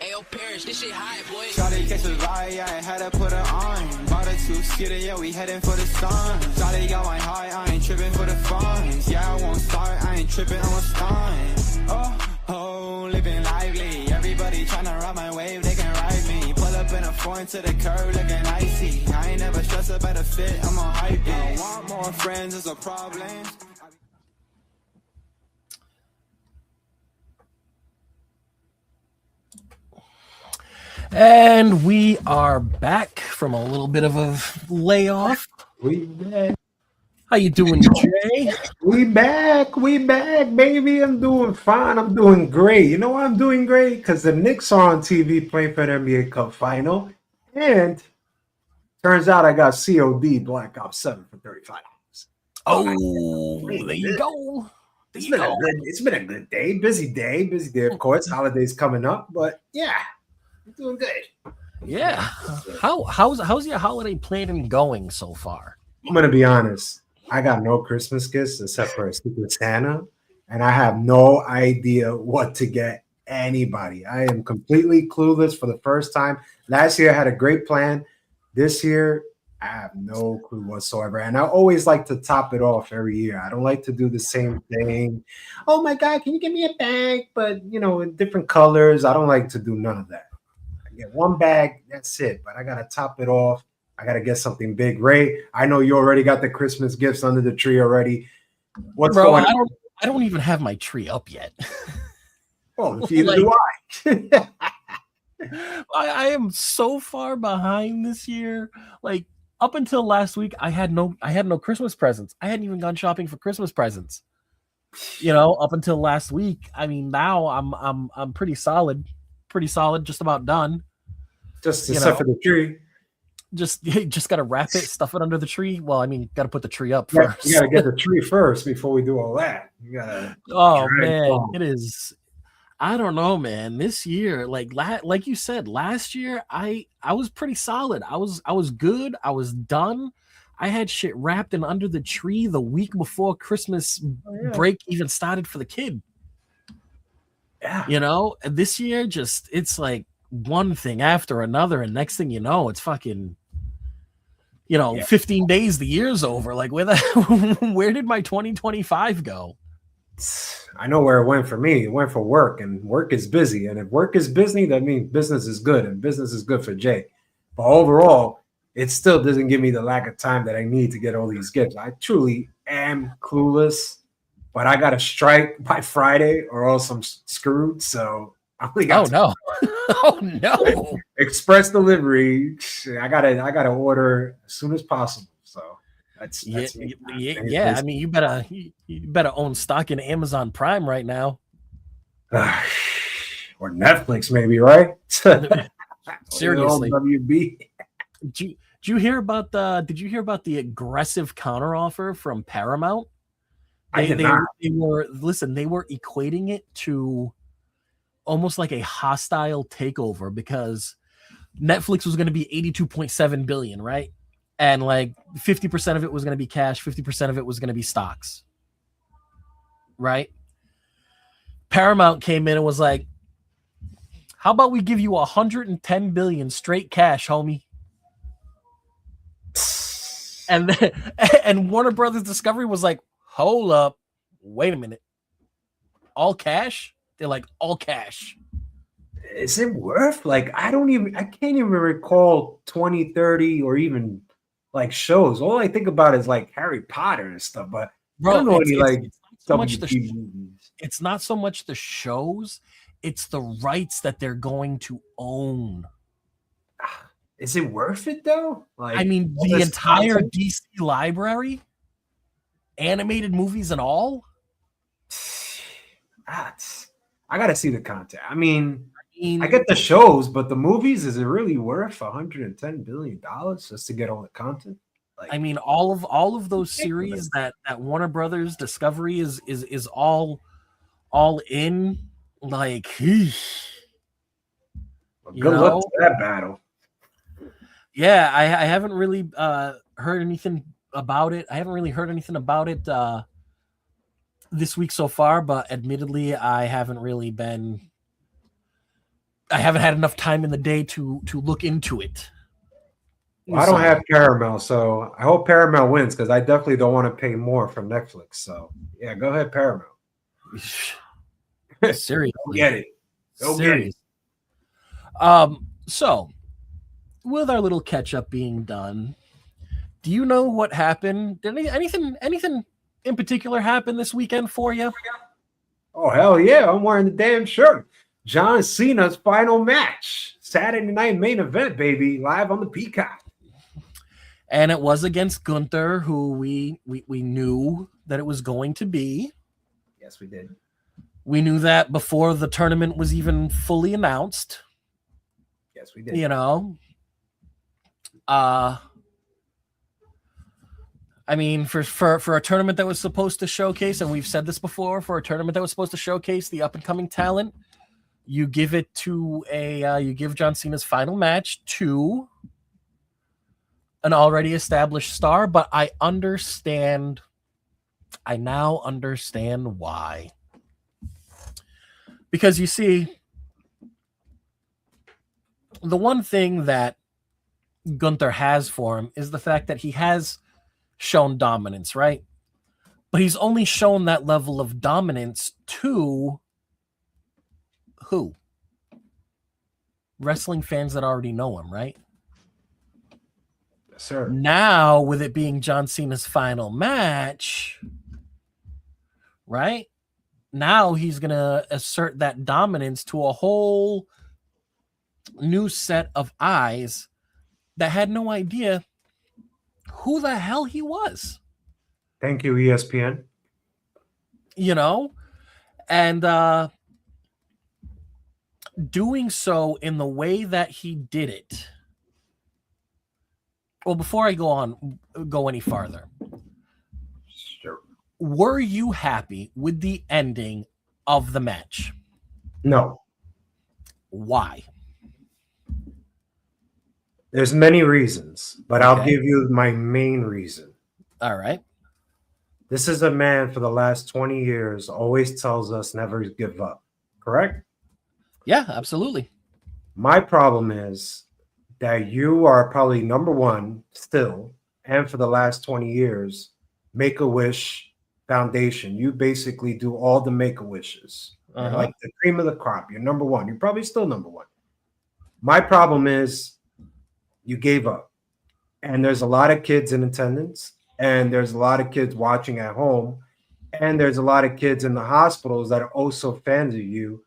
Ayo, Parrish, this shit high, boy. Charlie catch a ride, yeah, I had to put her on. Bought a two-seater, yeah, we heading for the sun. Charlie got my high, I ain't tripping for the funds. Yeah, I won't start, I ain't tripping, I'm a stunt. Oh, living lively. Everybody tryna ride my wave, they can ride me. Pull up in a foreign to the curb, looking icy. I ain't never stressed about a fit, I'm on hype. I want more friends, it's a problem. And we are back from a little bit of a layoff. We back. How you doing, Jay? We back, baby. I'm doing fine. I'm doing great. You know why I'm doing great? Because the Knicks are on TV playing for the NBA Cup Final. And turns out I got COD Black Ops 7 for $35. Oh, there you go. It's been a good day. Busy day, of course. Holidays coming up, but yeah. I'm doing good. Yeah. How's your holiday planning going so far? I'm gonna be honest. I got no Christmas gifts except for a Secret Santa, and I have no idea what to get anybody. I am completely clueless for the first time. Last year I had a great plan. This year I have no clue whatsoever. And I always like to top it off every year. I don't like to do the same thing. Oh my God, can you give me a bag? But in different colors. I don't like to do none of that. Get one bag, that's it. But I gotta top it off. I gotta get something big. Ray, I know you already got the Christmas gifts under the tree already. What's going on? I don't even have my tree up yet. Oh, neither do I. I am so far behind this year. Like up until last week, I had no Christmas presents. I hadn't even gone shopping for Christmas presents. Up until last week. I mean, now I'm pretty solid, just about done. Just except for the tree. Just gotta wrap it, stuff it under the tree. Well, I mean, gotta put the tree up first. You gotta get the tree first before we do all that. You gotta. Oh man, it is. I don't know, man. This year, like you said, last year, I was pretty solid. I was good. I was done. I had shit wrapped and under the tree the week before Christmas break even started for the kid. Yeah. And this year, it's like one thing after another, and next thing you know, it's fucking, 15 days, the year's over. Like, where did my 2025 go? I know where it went for me. It went for work, and work is busy. And if work is busy, that means business is good, and business is good for Jay. But overall, it still doesn't give me the lack of time that I need to get all these gifts. I truly am clueless, but I got to strike by Friday or else I'm screwed. So I only got Oh no! Express delivery. I gotta order as soon as possible. So that's me. Yeah. I mean, you better own stock in Amazon Prime right now, or Netflix, maybe, right? Seriously, WB. Did you hear about the aggressive counteroffer from Paramount? They were equating it to almost like a hostile takeover because Netflix was going to be $82.7 billion, right? And like 50% of it was going to be cash, 50% of it was going to be stocks, right? Paramount came in and was like, "How about we give you $110 billion straight cash, homie?" And Warner Brothers Discovery was like, "Hold up, wait a minute, all cash?" They're like, "All cash." Is it worth? Like, I can't even recall 20, 30, or even like shows. All I think about is like Harry Potter and stuff. But bro, I don't know it's not so much the shows, it's the rights that they're going to own. Is it worth it though? Like, I mean, the entire DC library, animated movies and all. I gotta see the content. I mean, I get the shows, but the movies, is it really worth $110 billion just to get all the content? Like, I mean, all of those series that Warner Brothers Discovery is all in. Like, good luck to that battle. Yeah, I haven't really heard anything about it. I haven't really heard anything about it this week so far, but admittedly, I haven't really been I haven't had enough time in the day to look into it. Well, I don't have Paramount, so I hope Paramount wins because I definitely don't want to pay more from Netflix. So yeah, go ahead, Paramount. Seriously, Go get it. Go get it. So with our little catch up being done, do you know what happened? Did anything in particular happen this weekend for you? Oh hell yeah! I'm wearing the damn shirt. John Cena's final match, Saturday night main event, baby, live on the Peacock. And it was against Gunther, who we knew that it was going to be. Yes, we did. We knew that before the tournament was even fully announced. Yes, we did. You know, I mean, for a tournament that was supposed to showcase, and we've said this before, for a tournament that was supposed to showcase the up and coming talent, you give it to you give John Cena's final match to an already established star. But I now understand why. Because you see, the one thing that Gunther has for him is the fact that he has shown dominance, right? But he's only shown that level of dominance to who? Wrestling fans that already know him, right? Yes, sir. Now, with it being John Cena's final match, right? Now he's going to assert that dominance to a whole new set of eyes that had no idea who the hell he was. Thank you, ESPN. You know? And doing so in the way that he did it. Well, before I go any farther, Sure. Were you happy with the ending of the match? No. Why? There's many reasons, but I'll Okay. give you my main reason. All right. This is a man for the last 20 years always tells us never give up. Correct? Yeah, absolutely. My problem is that you are probably number one still, and for the last 20 years, Make-A-Wish Foundation. You basically do all the Make-A-Wishes. You're like the cream of the crop. You're number one. You're probably still number one. My problem is you gave up. And there's a lot of kids in attendance, and there's a lot of kids watching at home, and there's a lot of kids in the hospitals that are also fans of you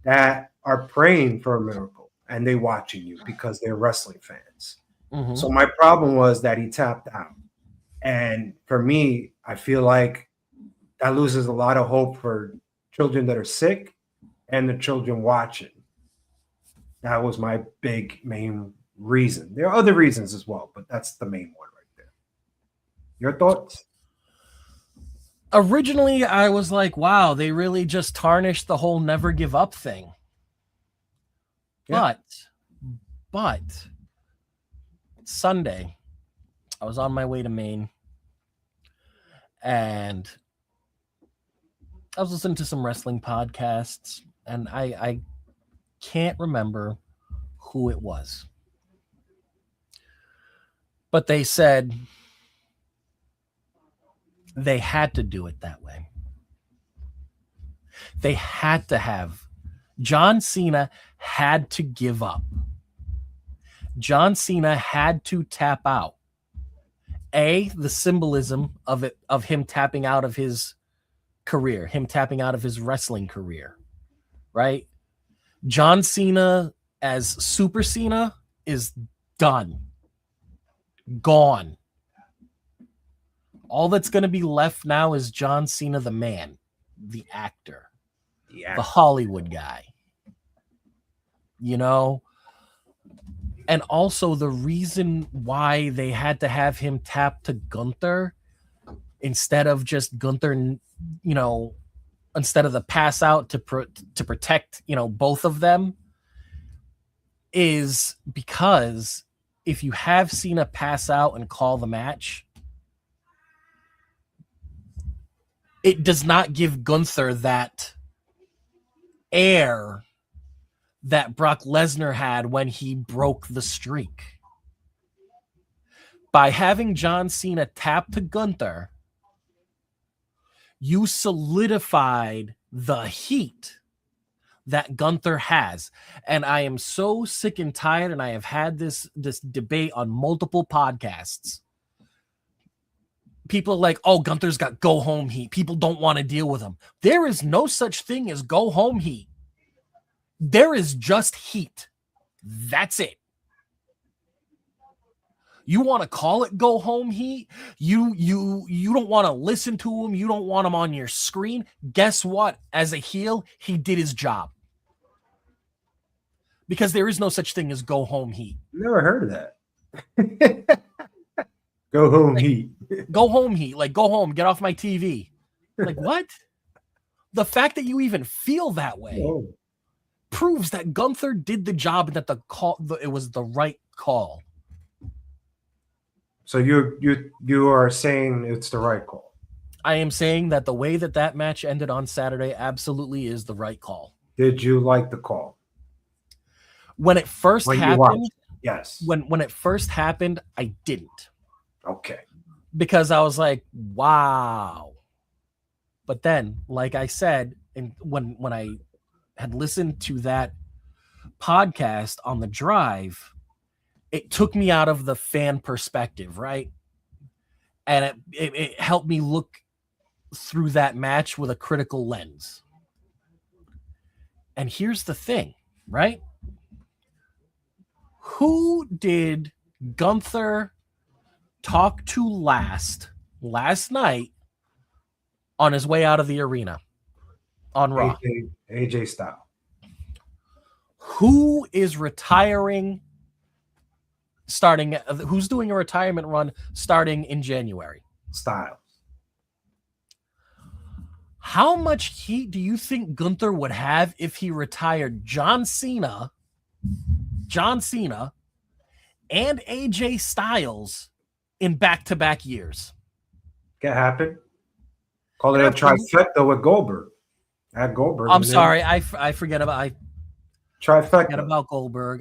that are praying for a miracle, and they watching you because they're wrestling fans. Mm-hmm. So my problem was that he tapped out. And for me, I feel like that loses a lot of hope for children that are sick and the children watching. That was my main reason. There are other reasons as well, but that's the main one right there. Your thoughts? Originally, I was like, wow, they really just tarnished the whole never give up thing. Yeah. But Sunday, I was on my way to Maine, and I was listening to some wrestling podcasts, and I can't remember who it was. But they said they had to do it that way. They had to have. John Cena had to give up. John Cena had to tap out. The symbolism of him tapping out of his career, him tapping out of his wrestling career, right? John Cena as Super Cena is done. Gone. All that's going to be left now is John Cena, the man, the actor, the Hollywood guy. You know? And also the reason why they had to have him tap to Gunther instead of just Gunther, you know, instead of the pass out to protect, you know, both of them, is because if you have Cena pass out and call the match, it does not give Gunther that air that Brock Lesnar had when he broke the streak. By having John Cena tap to Gunther, you solidified the heat that Gunther has. And I am so sick and tired, and I have had this debate on multiple podcasts. People are like, oh, Gunther's got go home heat. People don't want to deal with him. There is no such thing as go home heat. There is just heat. That's it. You want to call it go home heat? You don't want to listen to him. You don't want him on your screen. Guess what? As a heel, he did his job. Because there is no such thing as go home heat. Never heard of that. Go home heat. Go home heat. Like, go home, get off my TV. Like, what? The fact that you even feel that way proves that Gunther did the job and that it was the right call. So you are saying it's the right call? I am saying that the way that match ended on Saturday absolutely is the right call. Did you like the call? When it first happened, yes. When it first happened, I didn't. Okay. Because I was like, wow. But then, like I said, and when I had listened to that podcast on the drive, it took me out of the fan perspective, right? And it helped me look through that match with a critical lens. And here's the thing, right? Who did Gunther talk to last night on his way out of the arena on Raw? AJ Styles. Who is retiring who's doing a retirement run starting in January? Styles. How much heat do you think Gunther would have if he retired John Cena, and AJ Styles in back-to-back years? Can happen. Call it a trifecta with Goldberg. Add Goldberg. I'm sorry, I forget about trifecta.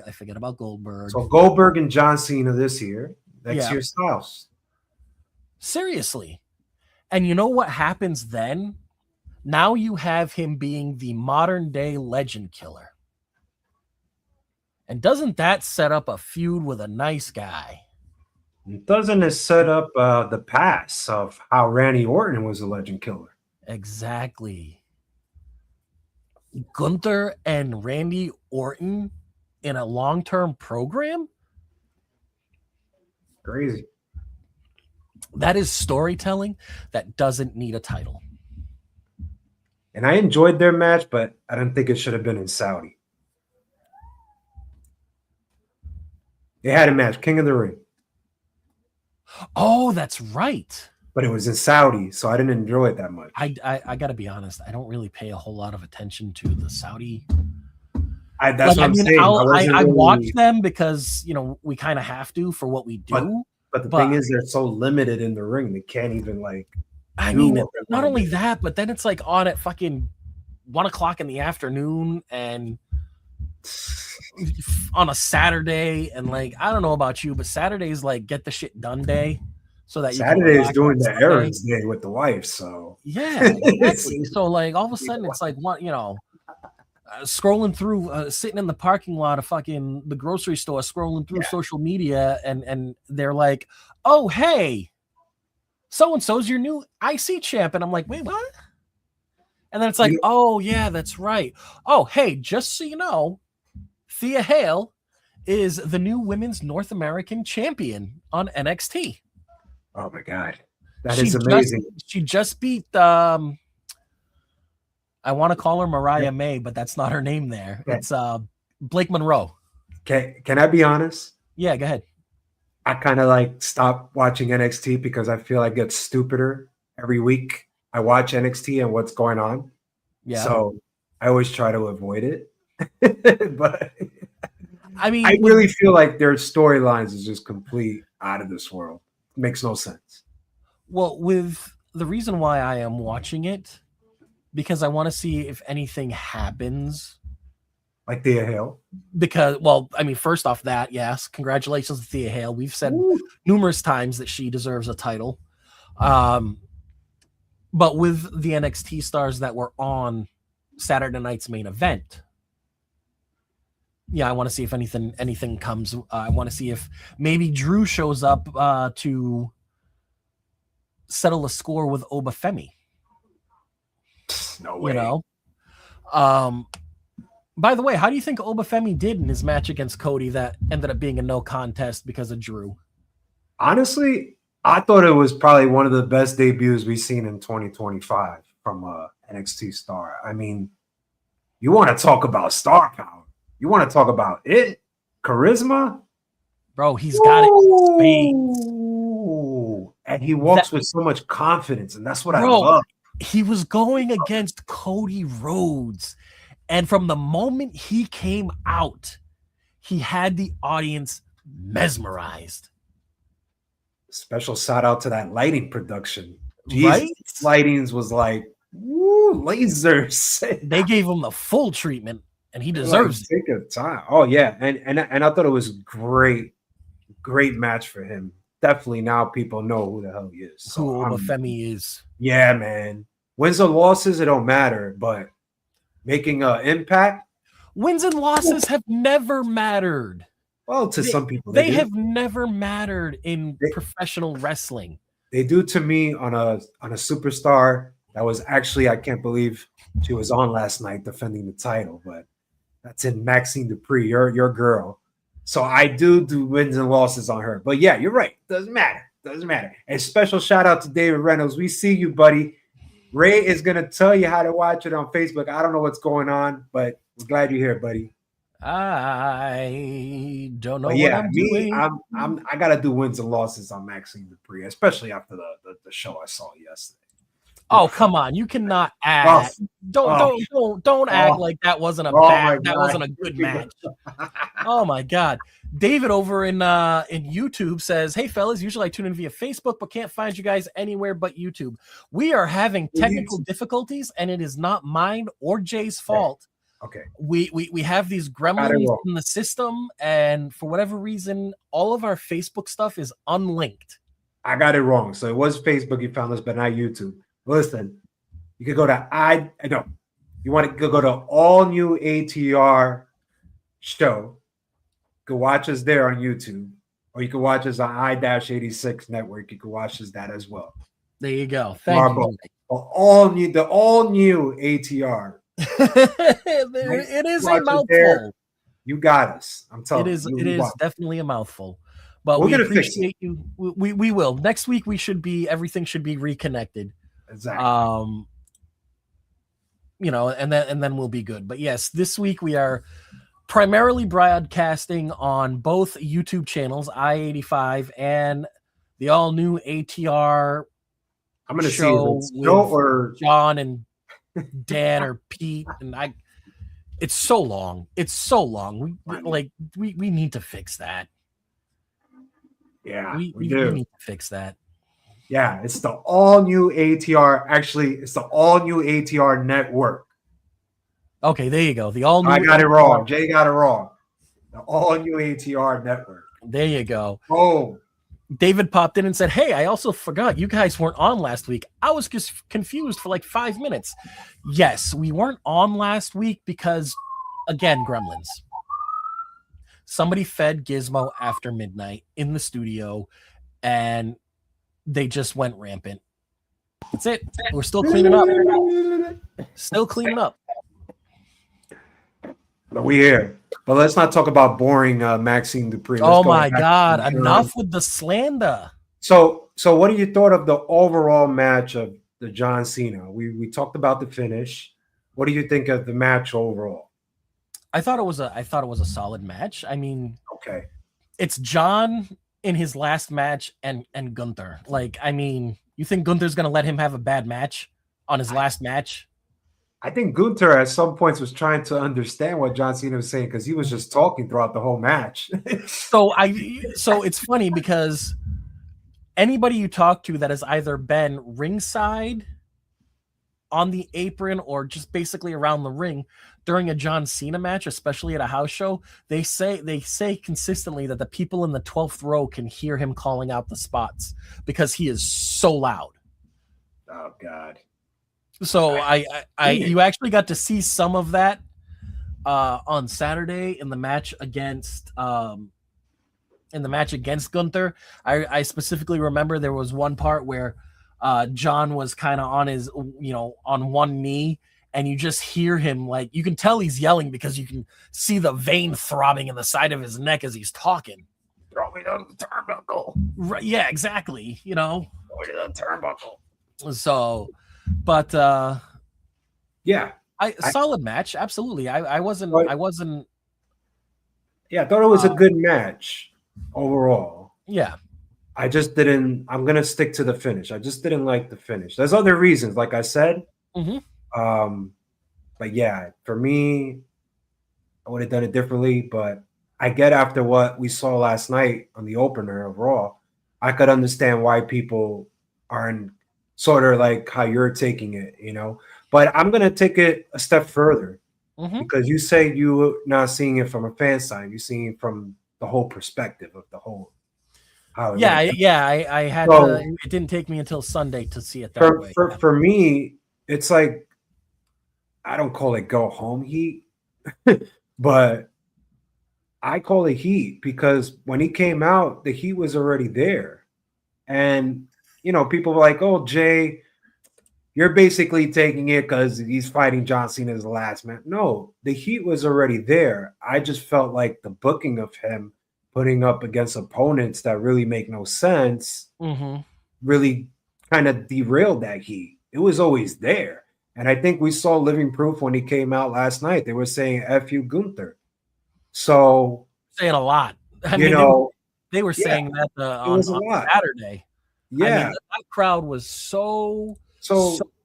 I forget about Goldberg. So Goldberg and John Cena this year. Next year, Styles. Seriously. And you know what happens then? Now you have him being the modern day legend killer. And doesn't that set up a feud with a nice guy? Doesn't it set up the past of how Randy Orton was a legend killer? Exactly. Gunther and Randy Orton in a long-term program? Crazy. That is storytelling that doesn't need a title. And I enjoyed their match, but I don't think it should have been in Saudi. They had a match, King of the Ring. Oh, that's right. But it was in Saudi, so I didn't enjoy it that much. I got to be honest. I don't really pay a whole lot of attention to the Saudi. That's what I'm saying. I watch them because, we kind of have to for what we do. But the thing is, they're so limited in the ring. They can't even, not only that, but then it's like on at fucking 1 o'clock in the afternoon and on a Saturday. And, I don't know about you, but Saturday's get the shit done day. So that Saturday is doing the errands day with the wife. So yeah, exactly. So all of a sudden it's scrolling through, sitting in the parking lot of fucking the grocery store, scrolling through social media, and they're like, "Oh, hey, so and so's your new IC champ," and I'm like, "Wait, what?" And then it's like, "Oh yeah, that's right. Oh hey, just so you know, Thea Hale is the new Women's North American Champion on NXT." Oh my god, that is amazing. She just beat I want to call her Mariah May, but that's not her name there. Okay. It's Blake Monroe. Can I be honest? Yeah, go ahead. I kind of stop watching NXT because I feel I get stupider every week. I watch NXT and what's going on. Yeah. So I always try to avoid it. But I mean, I really feel like their storylines is just complete out of this world. Makes no sense. Well, with the reason why I am watching it, because I want to see if anything happens Like Thea Hale. Because, well, I mean, first off that, yes, congratulations to Thea Hale. We've said numerous times that she deserves a title. But with the NXT stars that were on Saturday night's main event, yeah, I want to see if anything comes. I want to see if maybe Drew shows up to settle a score with Obafemi. No way. You know? By the way, how do you think Obafemi did in his match against Cody that ended up being a no contest because of Drew? Honestly, I thought it was probably one of the best debuts we've seen in 2025 from NXT star. I mean, you want to talk about star power. You want to talk about it? Charisma? Bro, he's got it in spades. And he walks with so much confidence, and that's what I love. He was going against Cody Rhodes, and from the moment he came out, he had the audience mesmerized. Special shout out to that lighting production. Jesus, right? Lightings was like, woo, lasers. They gave him the full treatment, and he deserves it. Take a time. Oh yeah, and I thought it was great match for him. Definitely now people know who the hell he is. Who Obafemi is. Yeah, man. Wins or losses, it don't matter, but making an impact. Wins and losses have never mattered. Well, to some people, they have never mattered in professional wrestling. They do to me on a superstar that was actually, I can't believe she was on last night defending the title, but that's in Maxine Dupree, your girl. So I do wins and losses on her. But yeah, you're right. Doesn't matter. A special shout out to David Reynolds. We see you, buddy. Ray is going to tell you how to watch it on Facebook. I don't know what's going on, but we're glad you're here, buddy. I don't know what I'm doing. I got to do wins and losses on Maxine Dupree, especially after the show I saw yesterday. Oh, come on. You cannot act. Don't act like that wasn't wasn't a good match. Oh my God. David over in YouTube says, "Hey fellas, usually I tune in via Facebook, but can't find you guys anywhere but YouTube. We are having technical difficulties, and it is not mine or Jay's fault. Okay. We have these gremlins in the system, and for whatever reason, all of our Facebook stuff is unlinked. I got it wrong. So it was Facebook you found us, but not YouTube. Listen, you could go to you want to go to all new ATR show. You can watch us there on YouTube, or you can watch us on I-86 network. You can watch us that as well. There you go. Thank you. The all new ATR. It is a mouthful. There. You got us. I'm telling you. It is definitely a mouthful. But we appreciate you. We will. Next week everything should be reconnected. Exactly. And then we'll be good. But yes, this week we are primarily broadcasting on both YouTube channels, I-85 and the all new ATR. I'm going to show see or John and Dan or Pete and I. It's so long. We need to fix that. Yeah, we do. We need to fix that. Yeah, it's the all new ATR. Actually, it's the all new ATR network. Okay, there you go. The all new. I got it wrong. Jay got it wrong. The all new ATR network. There you go. Oh, David popped in and said, "Hey, I also forgot you guys weren't on last week. I was just confused for like 5 minutes." Yes, we weren't on last week because, again, gremlins. Somebody fed Gizmo after midnight in the studio, and they just went rampant. That's it. We're still cleaning up. But we here. But let's not talk about boring Maxine Dupree. Oh my God! Enough with the slander. So what do you thought of the overall match of the John Cena? We talked about the finish. What do you think of the match overall? I thought it was a solid match. I mean, okay, it's John in his last match and Gunther. Like, I mean, you think Gunther's gonna let him have a bad match on his last match? I think Gunther at some points was trying to understand what John Cena was saying because he was just talking throughout the whole match. So it's funny because anybody you talk to that has either been ringside on the apron or just basically around the ring during a John Cena match, especially at a house show, they say consistently that the people in the 12th row can hear him calling out the spots because he is so loud. Oh God. So you actually got to see some of that on Saturday in the match against Gunther. I specifically remember there was one part where John was kind of on his, on one knee, and you just hear him, like, you can tell he's yelling because you can see the vein throbbing in the side of his neck as he's talking. Throw me down the turnbuckle. Right, yeah, exactly. Throw me down the turnbuckle. So, but yeah, solid match, absolutely. I wasn't. Yeah, I thought it was a good match overall. Yeah. I just didn't. I'm gonna stick to the finish. I just didn't like the finish. There's other reasons, like I said. But yeah, for me, I would have done it differently. But I get after what we saw last night on the opener of Raw, I could understand why people aren't sort of like how you're taking it, But I'm gonna take it a step further because you say you're not seeing it from a fan side, you're seeing it from the whole perspective of the whole. I had to, it didn't take me until Sunday to see it that way. For me, it's like, I don't call it go home heat, but I call it heat because when he came out, the heat was already there. And, people were like, oh, Jay, you're basically taking it because he's fighting John Cena as the last man. No, the heat was already there. I just felt like the booking of him putting up against opponents that really make no sense really kind of derailed that heat. It was always there. And I think we saw living proof when he came out last night. They were saying F you, Gunther. So saying a lot. They were saying that on Saturday. Yeah. That crowd was so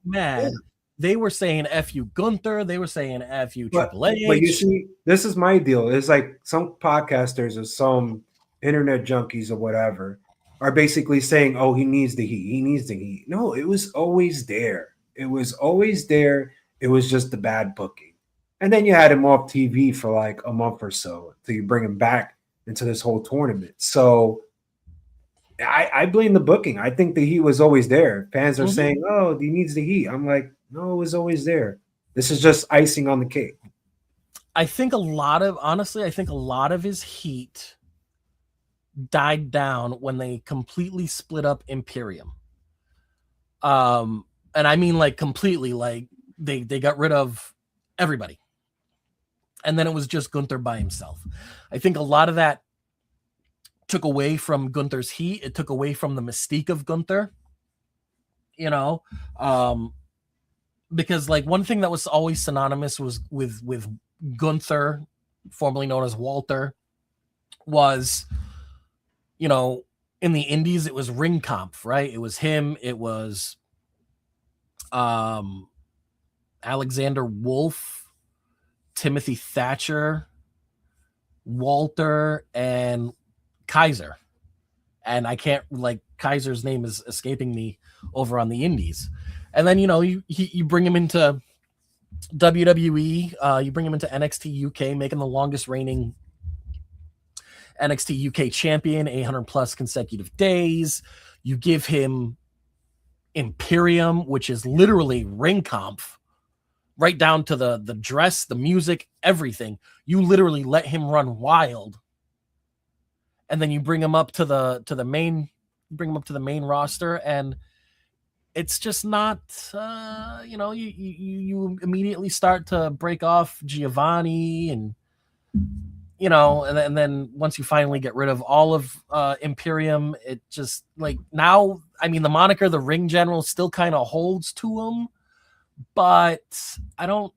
mad. Yeah. They were saying F you, Gunther. They were saying F you, Triple H. But you see, this is my deal. It's like some podcasters or some internet junkies or whatever are basically saying, oh, he needs the heat. He needs the heat. No, it was always there. It was always there. It was just the bad booking. And then you had him off TV for like a month or so until you bring him back into this whole tournament. So I blame the booking. I think the heat was always there. Fans are saying, oh, he needs the heat. I'm like, no, it was always there. This is just icing on the cake. I think a lot of his heat died down when they completely split up Imperium. And I mean like completely, like they got rid of everybody. And then it was just Gunther by himself. I think a lot of that took away from Gunther's heat. It took away from the mystique of Gunther. Because like one thing that was always synonymous was with Gunther, formerly known as Walter, was, in the indies, it was Ringkampf, right? It was him. It was Alexander Wolf, Timothy Thatcher, Walter, and Kaiser. And I can't, like, Kaiser's name is escaping me over on the indies. And then, you bring him into WWE, you bring him into NXT UK, making the longest reigning NXT UK champion, 800 plus consecutive days. You give him Imperium, which is literally Ringkampf, right down to the dress, the music, everything. You literally let him run wild. And then you bring him up to the main roster, and it's just not, you immediately start to break off Giovanni and then once you finally get rid of all of Imperium, it just like now, I mean, the moniker, the Ring General, still kind of holds to him, but I don't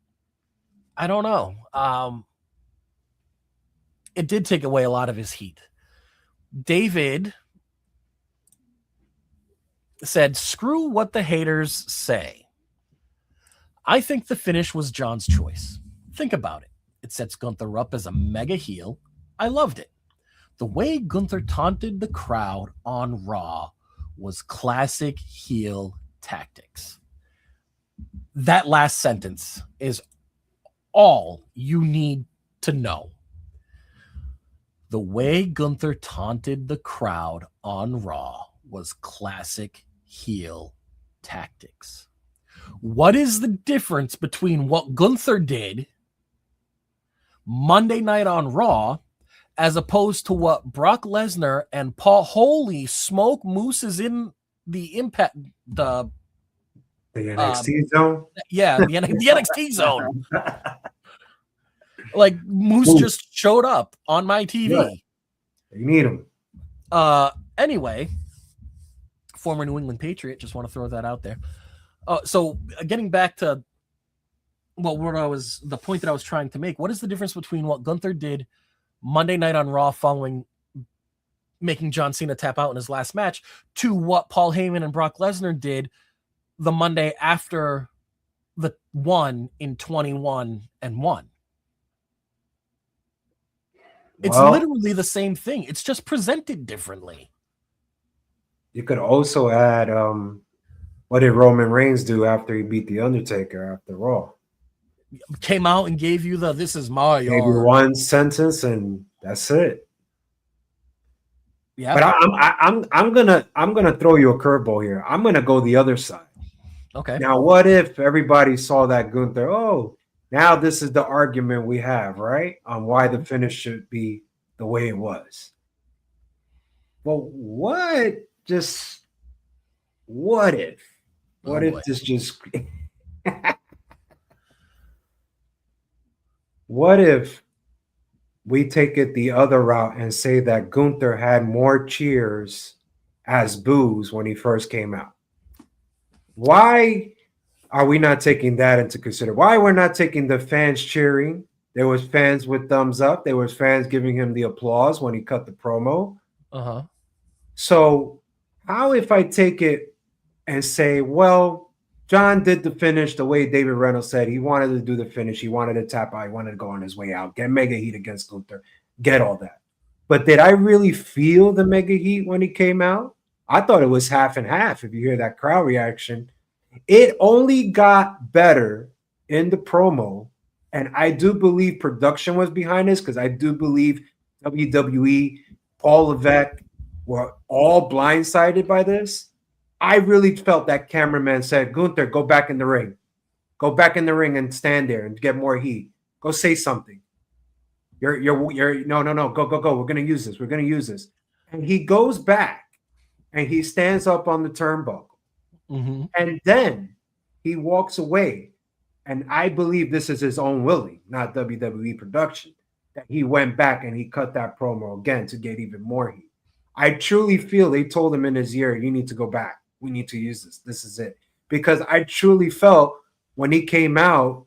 know. It did take away a lot of his heat. David said, screw what the haters say. I think the finish was John's choice. Think about it. It sets Gunther up as a mega heel. I loved it. The way Gunther taunted the crowd on Raw was classic heel tactics. That last sentence is all you need to know. The way Gunther taunted the crowd on Raw was classic heel tactics. What is the difference between what Gunther did Monday night on Raw as opposed to what Brock Lesnar and Paul Holy smoke mooses in the Impact, the NXT zone? Yeah, the NXT zone. Like, Moose just showed up on my TV. Yeah. You need him. Anyway, former New England Patriot, just want to throw that out there. So getting back to the point that I was trying to make, what is the difference between what Gunther did Monday night on Raw following making John Cena tap out in his last match to what Paul Heyman and Brock Lesnar did the Monday after the one in 21-1? It's literally the same thing. It's just presented differently. You could also add, what did Roman Reigns do after he beat The Undertaker after Raw? Came out and gave you the "this is my yard." Maybe one sentence and that's it. Yeah, but I'm gonna throw you a curveball here. I'm gonna go the other side. Okay. Now, what if everybody saw that Gunther? Oh, now this is the argument we have, right? On why the finish should be the way it was. Well, what if? What if this just what if we take it the other route and say that Gunther had more cheers as boos when he first came out? Why are we not taking that into consideration? Why we're not taking the fans cheering? There was fans with thumbs up. There was fans giving him the applause when he cut the promo. Uh-huh. So how if I take it and say, well, John did the finish the way David Reynolds said. He wanted to do the finish. He wanted to tap out. He wanted to go on his way out, get mega heat against Gunther, get all that. But did I really feel the mega heat when he came out? I thought it was half and half. If you hear that crowd reaction, it only got better in the promo. And I do believe production was behind this because I do believe WWE, Paul Levesque were all blindsided by this. I really felt that cameraman said, Gunther, go back in the ring. Go back in the ring and stand there and get more heat. Go say something. You're no, go. We're going to use this. We're going to use this. And he goes back and he stands up on the turnbuckle. Mm-hmm. And then he walks away. And I believe this is his own willing, not WWE production, that he went back and he cut that promo again to get even more heat. I truly feel they told him in his ear, you need to go back. We need to use this. This is it. Because I truly felt when he came out,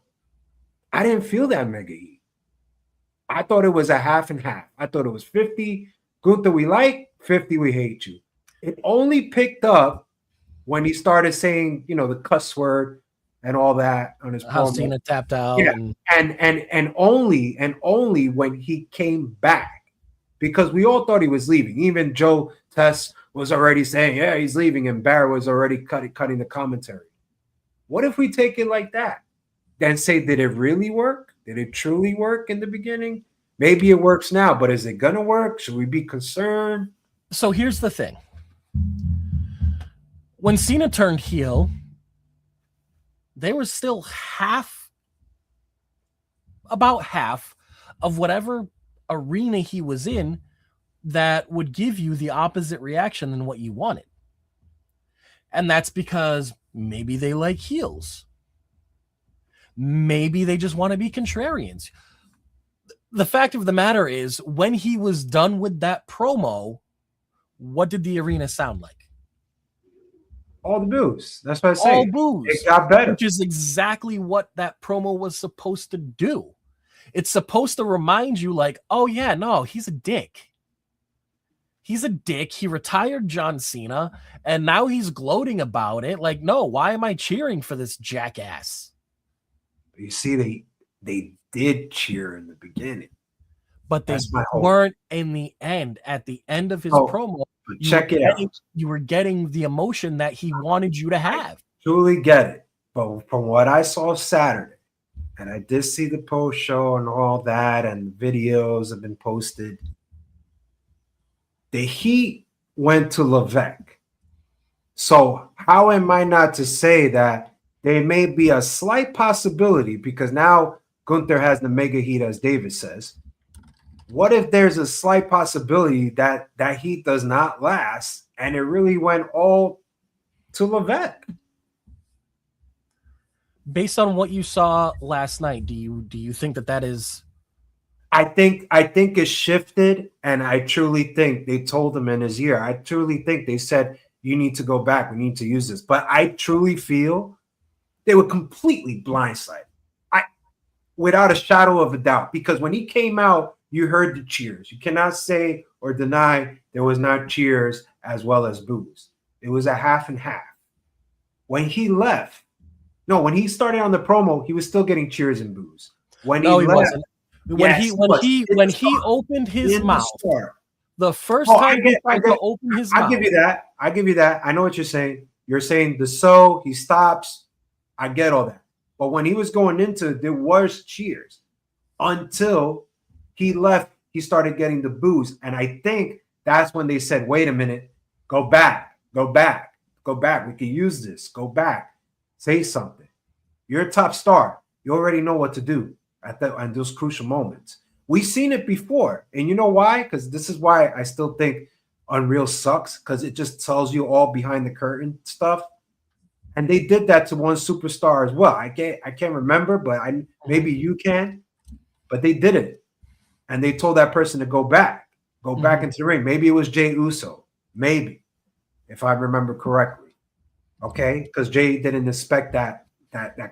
I didn't feel that mega heat. I thought it was a half and half. I thought it was 50, Gunther we like, 50 we hate you. It only picked up when he started saying, the cuss word and all that on his How promo. Cena tapped out. Yeah. And only when he came back. Because we all thought he was leaving. Even Joe Tess was already saying, yeah, he's leaving. And Barrett was already cutting the commentary. What if we take it like that? Then say, did it really work? Did it truly work in the beginning? Maybe it works now, but is it going to work? Should we be concerned? So here's the thing. When Cena turned heel, there was still about half of whatever arena he was in that would give you the opposite reaction than what you wanted. And that's because maybe they like heels. Maybe they just want to be contrarians. The fact of the matter is, when he was done with that promo, what did the arena sound like? All the boos. That's what I say. All boos. It got better. Which is exactly what that promo was supposed to do. It's supposed to remind you like, oh yeah, no, he's a dick. He's a dick. He retired John Cena, and now he's gloating about it. Like, no, why am I cheering for this jackass? You see, they did cheer in the beginning. But they weren't in the end. At the end of his promo, check it out. You were getting the emotion that he wanted you to have. Truly get it. But from what I saw Saturday, and I did see the post show and all that, and videos have been posted, the heat went to Levesque. So how am I not to say that there may be a slight possibility, because now Gunther has the mega heat, as David says. What if there's a slight possibility that that heat does not last and it really went all to Levesque? Based on what you saw last night, do you think that is? I think it shifted, and I truly think they told him in his ear. I truly think they said, you need to go back. We need to use this. But I truly feel they were completely blindsided. Without a shadow of a doubt, because when he came out, you heard the cheers. You cannot say or deny there was not cheers as well as boos. It was a half and half. When he left, when he started on the promo, he was still getting cheers and boos. When he wasn't. When he opened his mouth, the first time he tried to open his mouth. I give you that. I know what you're saying. You're saying he stops. I get all that. But when he was going into, there was cheers until he left. He started getting the boos. And I think that's when they said, wait a minute, go back. We can use this. Go back. Say something. You're a top star. You already know what to do at those crucial moments. We've seen it before. And you know why? Because this is why I still think Unreal sucks, because it just tells you all behind the curtain stuff. And they did that to one superstar as well. I can't remember, but maybe you can. But they did it. And they told that person to go back into the ring. Maybe it was Jey Uso. Maybe, if I remember correctly. Okay? Because Jey didn't expect that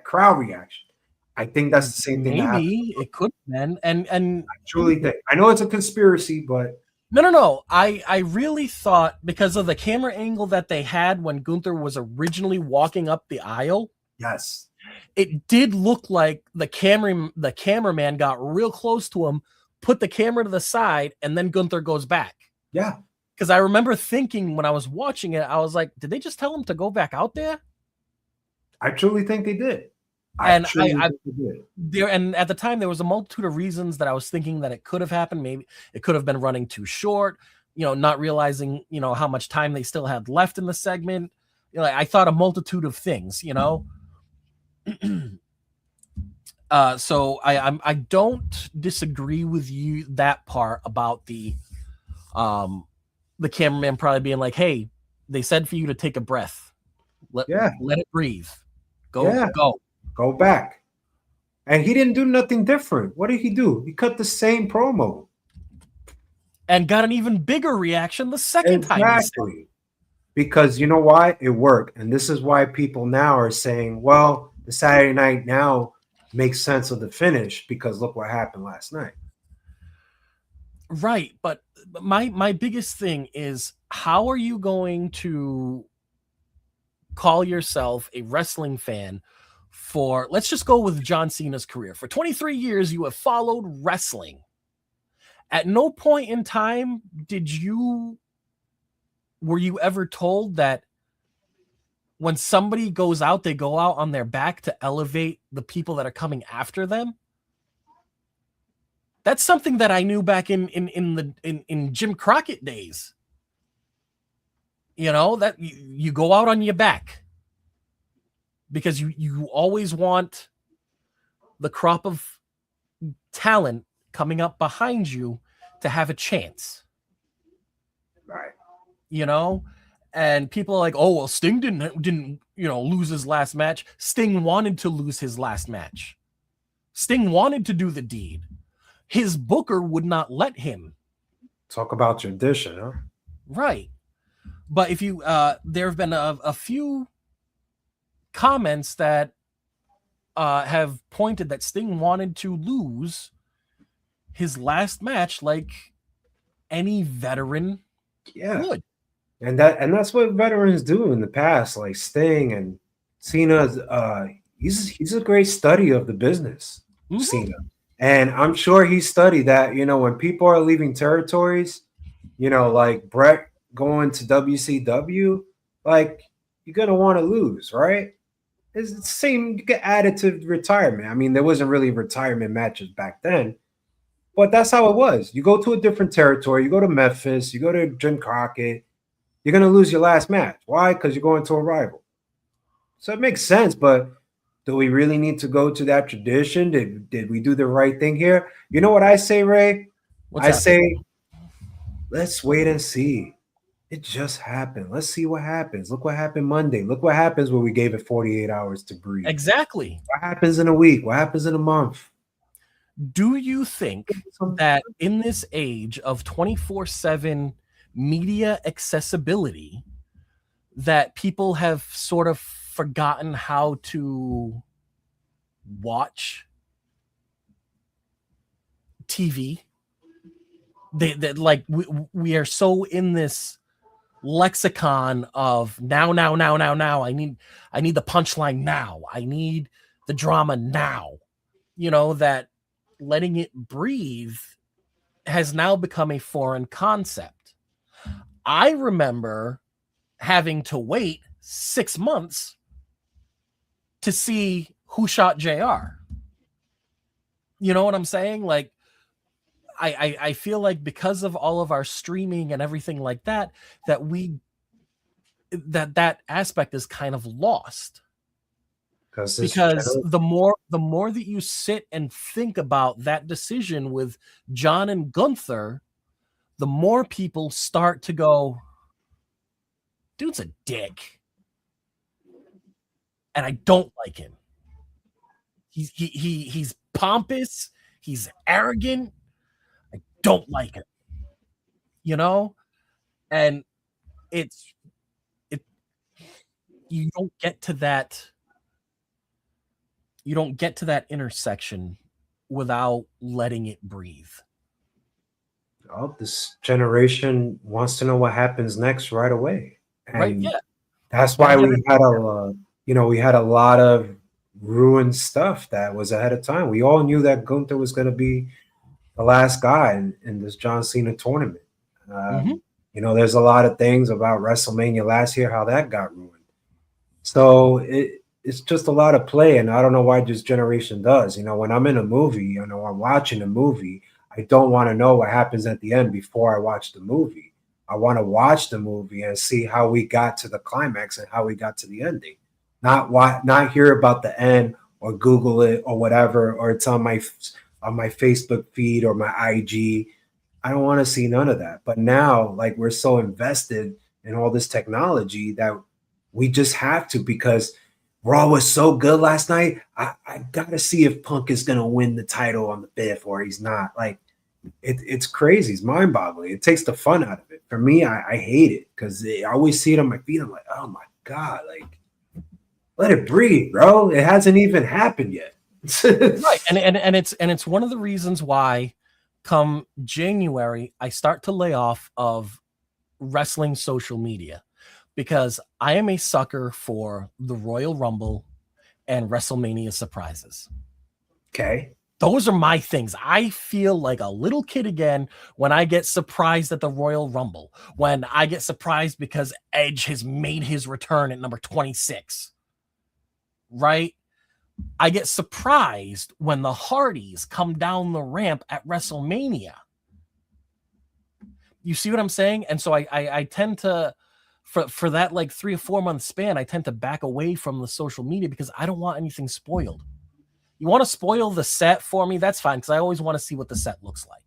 crowd reaction. I think that's the same thing. Maybe it could have been. And I truly think. I know it's a conspiracy, but No. I really thought, because of the camera angle that they had when Gunther was originally walking up the aisle. Yes. It did look like the cameraman got real close to him, put the camera to the side, and then Gunther goes back. Yeah. Because I remember thinking when I was watching it, I was like, did they just tell him to go back out there? I truly think they did. And at the time there was a multitude of reasons that I was thinking that it could have happened. Maybe it could have been running too short, not realizing, how much time they still had left in the segment. I thought a multitude of things, So I don't disagree with you that part about the cameraman probably being like, hey, they said for you to take a breath. Let it breathe. Go back. And he didn't do nothing different. What did he do? He cut the same promo. And got an even bigger reaction the second time. Exactly. Because you know why? It worked. And this is why people now are saying, well, the Saturday night now makes sense of the finish, because look what happened last night. Right. But my biggest thing is, how are you going to call yourself a wrestling fan for, let's just go with John Cena's career. For 23 years, you have followed wrestling. At no point in time were you ever told that when somebody goes out, they go out on their back to elevate the people that are coming after them? That's something that I knew back in Jim Crockett days. That you go out on your back, because you always want the crop of talent coming up behind you to have a chance. Right. And people are like, oh, well, Sting didn't lose his last match. Sting wanted to lose his last match. Sting wanted to do the deed. His booker would not let him. Talk about tradition, huh? Right. But if you, there have been a few comments that have pointed that Sting wanted to lose his last match like any veteran would. And that's what veterans do in the past, like Sting and Cena. He's a great study of the business, Cena. And I'm sure he studied that, when people are leaving territories, like Brett going to WCW, like, you're going to want to lose, right? It's the same. You get added to retirement. I mean, there wasn't really retirement matches back then, but that's how it was. You go to a different territory. You go to Memphis. You go to Jim Crockett. You're gonna lose your last match. Why? Because you're going to a rival. So it makes sense, but do we really need to go to that tradition? Did we do the right thing here? You know what I say, Ray? I say, let's wait and see. It just happened. Let's see what happens. Look what happened Monday. Look what happens when we gave it 48 hours to breathe. Exactly. What happens in a week? What happens in a month? Do you think that in this age of 24/7 media accessibility that people have sort of forgotten how to watch TV? They like we are so in this lexicon of now. I need the punchline now. I need the drama now. You know, that letting it breathe has now become a foreign concept. I remember having to wait 6 months to see Who Shot JR. You know what I'm saying? Like, I feel like because of all of our streaming and everything like that, that aspect is kind of lost. Because the more that you sit and think about that decision with John and Gunther, the more people start to go, dude's a dick. And I don't like him. He's pompous, he's arrogant. I don't like him. You know? And you don't get to that intersection without letting it breathe. Oh, this generation wants to know what happens next right away. And right, yeah. That's why we had a lot of ruined stuff that was ahead of time. We all knew that Gunther was going to be the last guy in this John Cena tournament. You know, there's a lot of things about WrestleMania last year, how that got ruined. So it's just a lot of play, and I don't know why this generation does. You know, when I'm in a movie, you know, I'm watching a movie, I don't want to know what happens at the end before I watch the movie. I want to watch the movie and see how we got to the climax and how we got to the ending. Not hear about the end or Google it or whatever, or it's on my Facebook feed or my IG. I don't want to see none of that. But now, like, we're so invested in all this technology that we just have to, because Raw was so good last night. I got to see if Punk is going to win the title on the 5th or he's not. Like, it's crazy. It's mind-boggling. It takes the fun out of it. For me, I hate it because I always see it on my feed. I'm like, oh, my God. Like, let it breathe, bro. It hasn't even happened yet. Right. And it's one of the reasons why come January, I start to lay off of wrestling social media, because I am a sucker for the Royal Rumble and WrestleMania surprises. Okay. Those are my things. I feel like a little kid again when I get surprised at the Royal Rumble, when I get surprised because Edge has made his return at number 26. Right? I get surprised when the Hardys come down the ramp at WrestleMania. You see what I'm saying? And so I tend to, for that like 3 or 4 month span, I tend to back away from the social media because I don't want anything spoiled. You want to spoil the set for me? That's fine, because I always want to see what the set looks like.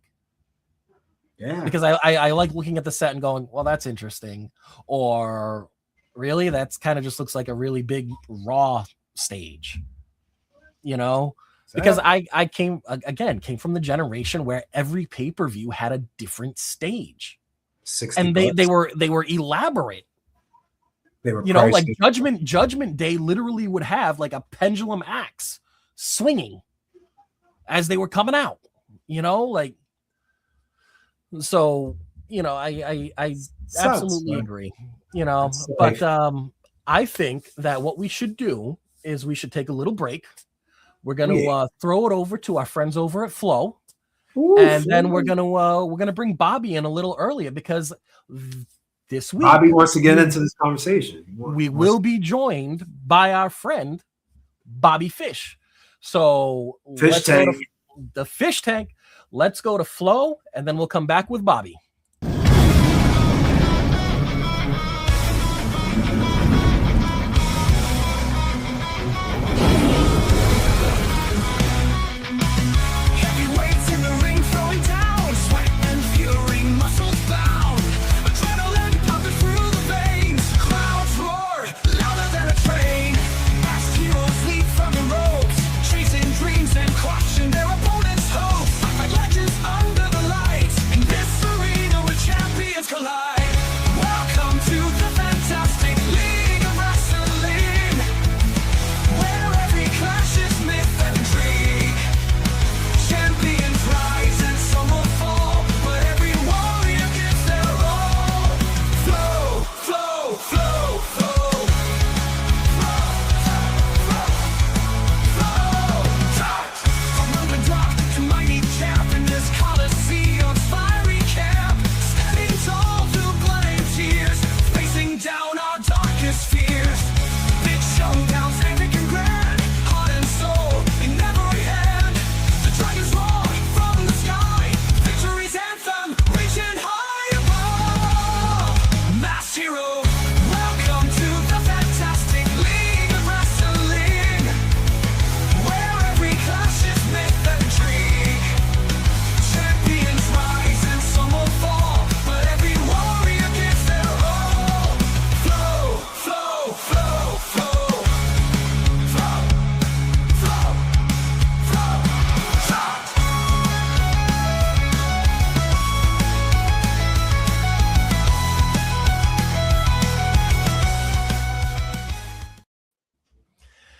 Yeah. Because I like looking at the set and going, well, that's interesting. Or really, that's kind of just looks like a really big Raw stage. You know? Because I came from the generation where every pay-per-view had a different stage. And they were elaborate. They were, you know, like Judgment Day literally would have like a pendulum axe swinging as they were coming out, you know, like, so, you know, I absolutely agree, you know, but I think that what we should do is we should take a little break. We're going to throw it over to our friends over at Flow. And then we're gonna bring Bobby in a little earlier, because this week Bobby wants to get into this conversation. We will be joined by our friend Bobby Fish. So Fish let's go tank. to the fish tank. Let's go to Flo, and then we'll come back with Bobby. Heavyweights in the ring throwing down, sweat and fury, muscles bound, adrenaline pumping through the veins, crowds roar louder than a train. Masked heroes leap from the ropes, chasing dreams and crushing their opponents' hopes. Like legends under the lights, in this arena where champions collide. Welcome to the fantastic league of wrestling, where every clash is myth and intrigue. Champions rise and some will fall, but every warrior gives their all. Flow, flow, flow, flow. From underdog to mighty champ in this Coliseum's fiery camp, standing tall through blood and tears, facing down our darkest fears. Big showdowns, epic and grand, heart and soul in every hand. The dragons roar from the sky, victory's anthem reaching high above. Mass hero, welcome to the fantastic league of wrestling, where every clash is myth and intrigue. Champions rise and some will fall, but every warrior gives their all. Flow, flow, flow, flow. Flow, flow, flow, flow.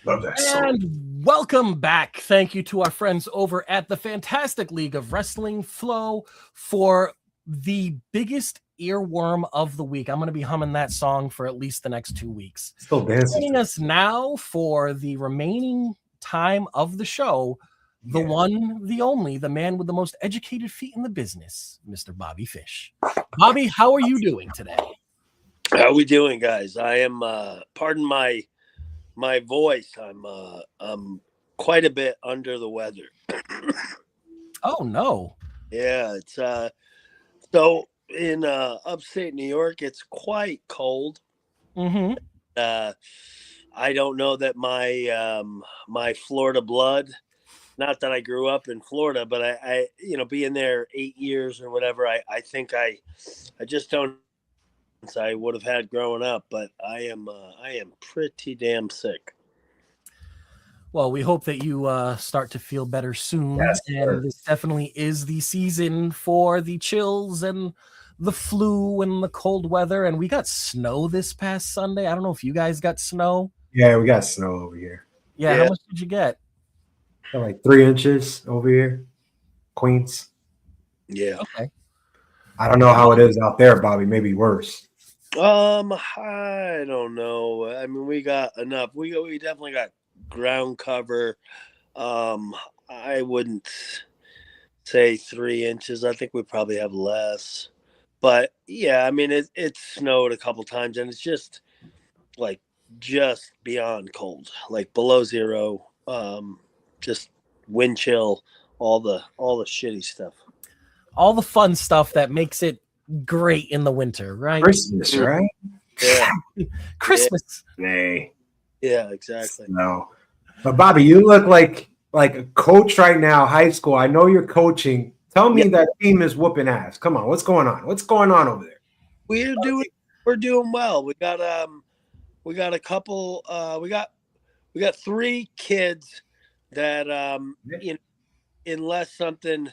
Love that song. And welcome back. Thank you to our friends over at the Fantastic League of Wrestling, Flo, for the biggest earworm of the week. I'm going to be humming that song for at least the next 2 weeks. Still dancing. Joining us now for the remaining time of the show, the one, the only, the man with the most educated feet in the business, Mr. Bobby Fish. Bobby, how are you doing today? How we doing, guys? I am pardon my voice. I'm quite a bit under the weather. Oh no. Yeah, it's so in upstate New York, it's quite cold. Mm-hmm. I don't know that my Florida blood, not that I grew up in Florida, but I being there 8 years or whatever, I think I just don't I would have had growing up, but I am pretty damn sick. Well, we hope that you start to feel better soon. Yes, sir. And this definitely is the season for the chills and the flu and the cold weather. And we got snow this past Sunday. I don't know if you guys got snow. Yeah, we got snow over here. Yeah. Yeah. How much did you get? Got like 3 inches over here. Queens. Yeah. Okay. I don't know how it is out there, Bobby. Maybe worse. I don't know. I mean, we got enough. We definitely got ground cover. I wouldn't say 3 inches. I think we probably have less. But yeah, I mean, it snowed a couple times, and it's just beyond cold, like below zero. Just wind chill, all the shitty stuff. All the fun stuff that makes it great in the winter, right? Christmas, right? Yeah, Christmas. Nay. yeah, exactly. No. But Bobby, you look like a coach right now, high school. I know you're coaching. Tell me that team is whooping ass. Come on, what's going on? What's going on over there? We're doing well. We got a couple. We got 3 kids that unless something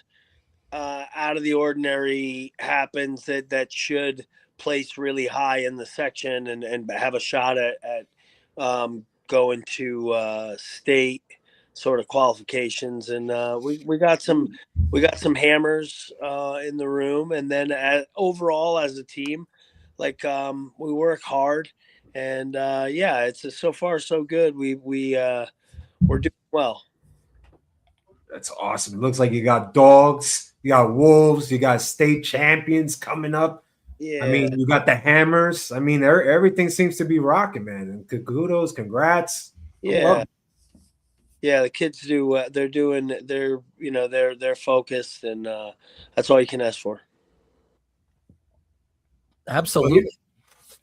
out of the ordinary happens, that should place really high in the section and have a shot at going to state sort of qualifications. And we got some hammers in the room, and then overall as a team, we work hard, and it's so far so good. We're doing well. That's awesome. It looks like you got dogs, you got wolves, you got state champions coming up. Yeah, I mean, you got the hammers. I mean, everything seems to be rocking, man. And kudos, congrats. yeah. Yeah, the kids do. They're focused, and that's all you can ask for. Absolutely.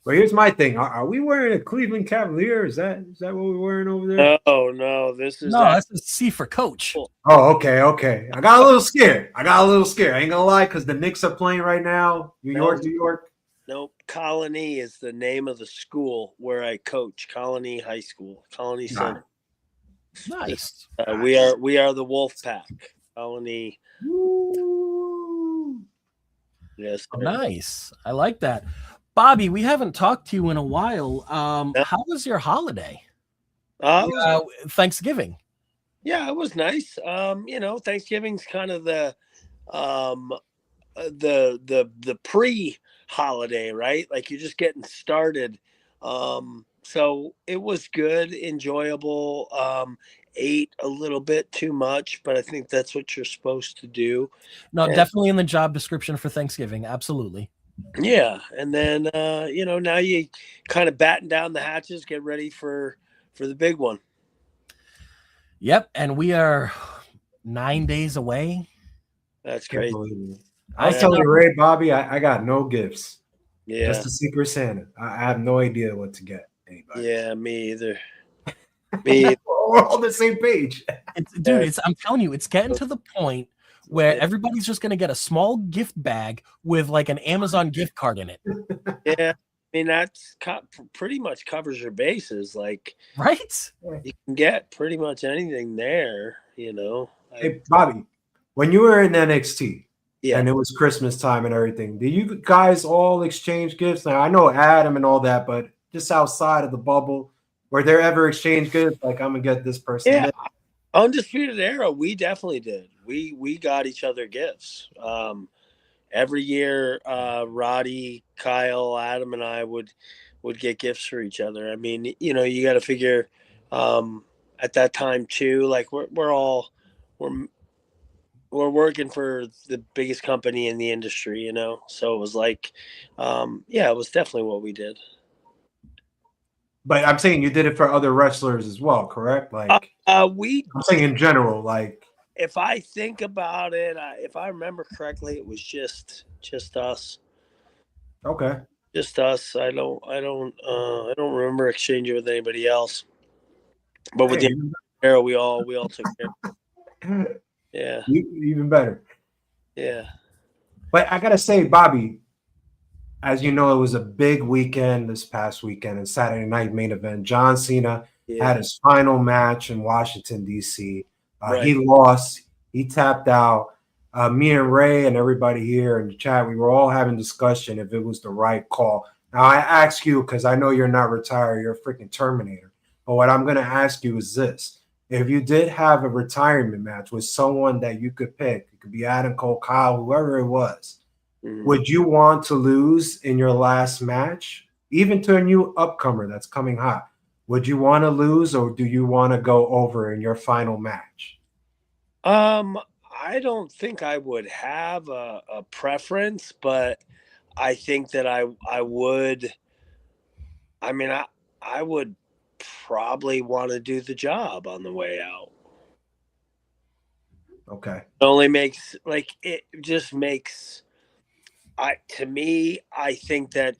But here's my thing: are we wearing a Cleveland Cavalier? Is that what we're wearing over there? No, this is No, that's a C for coach. Oh, okay. I got a little scared. I ain't gonna lie, because the Knicks are playing right now. New York. Nope. Colony is the name of the school where I coach. Colony High School. Colony Center. Nice. We are the Wolf Pack. Colony. Woo. Yes. Oh, nice. I like that. Bobby, we haven't talked to you in a while. How was your holiday? Thanksgiving. Yeah, it was nice. Thanksgiving's kind of the pre-holiday, right? Like you're just getting started. So it was good, enjoyable. Ate a little bit too much, but I think that's what you're supposed to do. No, definitely in the job description for Thanksgiving. Absolutely. Yeah, and then now you kind of batten down the hatches, get ready for the big one. Yep, and we are 9 days away. That's crazy. I was telling Ray, Bobby, I got no gifts. Yeah, just a Secret Santa. I have no idea what to get anybody. Yeah, me either. Me either. We're all on the same page. I'm telling you, it's getting to the point where everybody's just going to get a small gift bag with like an Amazon gift card in it. Yeah. I mean, that's pretty much covers your bases. Like, right? You can get pretty much anything there, Hey, Bobby, when you were in NXT and it was Christmas time and everything, did you guys all exchange gifts? Now, I know Adam and all that, but just outside of the bubble, were there ever exchange gifts? Like, I'm going to get this person. Yeah. Undisputed Era, we definitely did. We got each other gifts. Every year, Roddy, Kyle, Adam, and I would get gifts for each other. I mean, you got to figure at that time too. Like we're working for the biggest company in the industry, So it was like, it was definitely what we did. But I'm saying you did it for other wrestlers as well, correct? Like I'm saying in general, like. If I think about it, if I remember correctly, it was just us. Okay. Just us. I don't remember exchanging with anybody else. But with the Arrow, we all took care. Yeah. Even better. Yeah. But I gotta say, Bobby, as you know, it was a big weekend this past weekend and Saturday night main event. John Cena had his final match in Washington, D.C. Right. He lost. He tapped out. Me and Ray and everybody here in the chat, we were all having discussion if it was the right call. Now, I ask you, because I know you're not retired, you're a freaking Terminator. But what I'm going to ask you is this. If you did have a retirement match with someone that you could pick, it could be Adam Cole, Kyle, whoever it was, would you want to lose in your last match, even to a new upcomer that's coming hot? Would you want to lose, or do you want to go over in your final match? I don't think I would have a preference, but I think that I would. I mean, I would probably want to do the job on the way out. Okay. It just makes. To me, I think that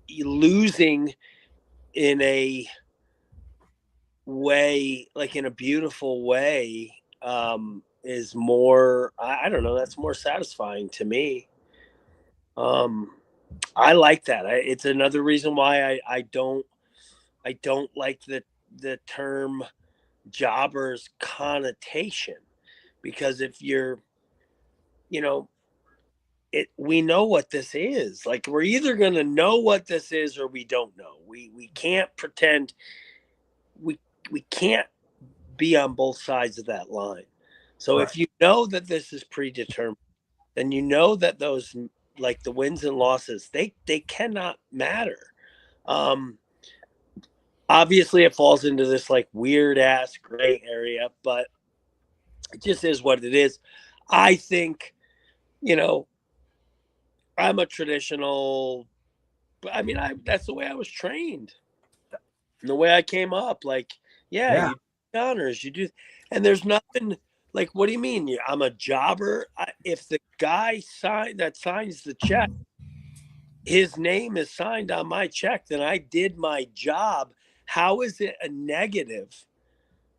losing in a way, like in a beautiful way, is more, I don't know, that's more satisfying to me. I like that. It's another reason why I don't like the term jobber's connotation, because if you're, we know what this is. Like, we're either going to know what this is or we don't know. We can't pretend. We can't be on both sides of that line. So if you know that this is predetermined, then you know that those, like the wins and losses, they cannot matter. Obviously it falls into this like weird ass gray area, but it just is what it is. I think, I'm a traditional, that's the way I was trained. And the way I came up, like, you honors. You do, and there's nothing like. What do you mean? I'm a jobber. If the guy that signs the check, his name is signed on my check, then I did my job. How is it a negative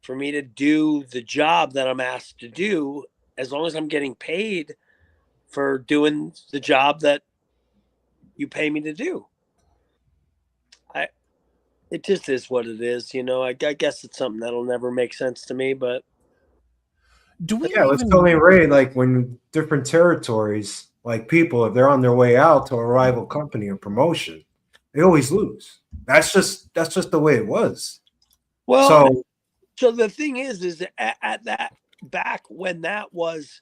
for me to do the job that I'm asked to do, as long as I'm getting paid for doing the job that you pay me to do? It just is what it is, you know. I guess it's something that'll never make sense to me, but Do we Yeah, I was even telling Ray, like when different territories, like people, if they're on their way out to a rival company or promotion, they always lose. That's just the way it was. well, So so the thing is at that, back when that was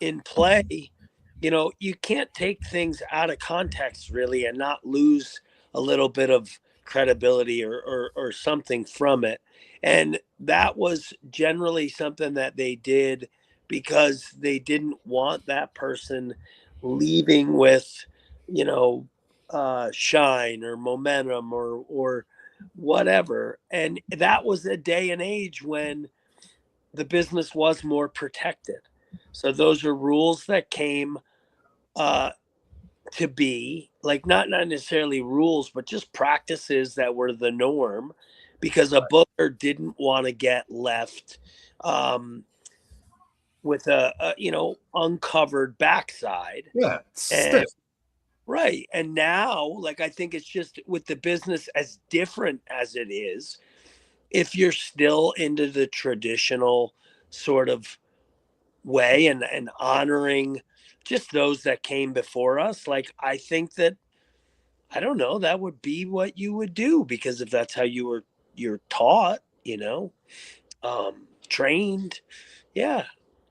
in play, you know, you can't take things out of context really and not lose a little bit of credibility or something from it. And that was generally something that they did because they didn't want that person leaving with, you know, shine or momentum or whatever. And that was a day and age when the business was more protected. So those are rules that came uh, to be, like not necessarily rules, but just practices that were the norm, because a booker didn't want to get left um, with a you know, uncovered backside. yeah, it's And stiff. right, and now, like, I think it's just with the business as different as it is, if you're still into the traditional sort of way and honoring just those that came before us, like, I think that, I don't know, that would be what you would do, because if that's how you're taught, you know, trained. Yeah,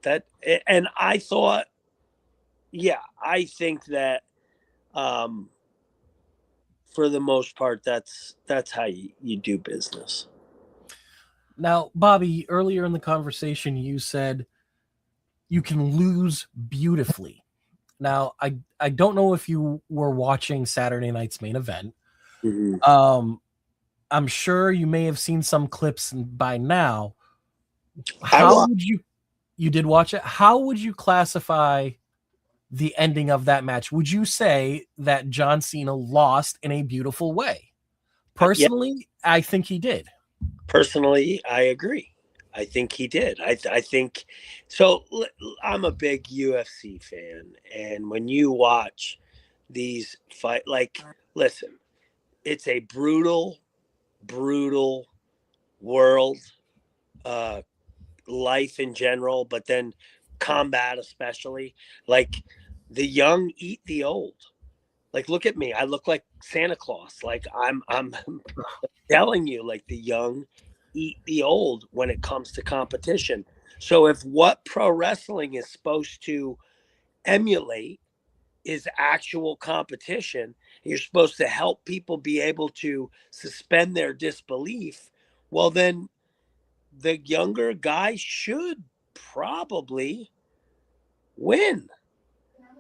that. And I thought, yeah, I think that um for the most part, that's how you do business. now, Bobby? Earlier in the conversation, you said you can lose beautifully. Now, I don't know if you were watching Saturday night's main event. Mhm. I'm sure you may have seen some clips by now. I How wa- would you did watch it? How would you classify the ending of that match? Would you say that John Cena lost in a beautiful way? yeah, Personally, I think he did. personally, I agree. I think he did. I think so. I'm a big UFC fan, and when you watch these fight, like, listen, it's a brutal world, uh, life in general, but then combat especially. Like, the young eat the old. Like, look at me. I look like Santa Claus. Like, I'm telling you, like, the young eat the old when it comes to competition. So if what pro wrestling is supposed to emulate is actual competition, you're supposed to help people be able to suspend their disbelief, well, then the younger guy should probably win.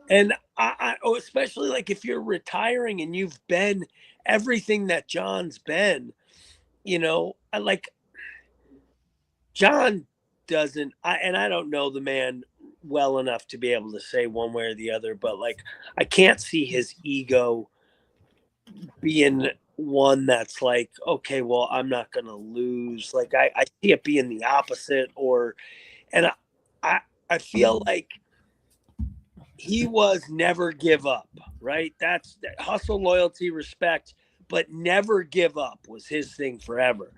And especially like if you're retiring and you've been everything that John's been, you know, I like John doesn't, and I don't know the man well enough to be able to say one way or the other, but like, I can't see his ego being one that's like, okay, well, I'm not going to lose. Like, I see it being the opposite, and I, I feel like he was never give up, right? That's hustle, loyalty, respect, but never give up was his thing forever.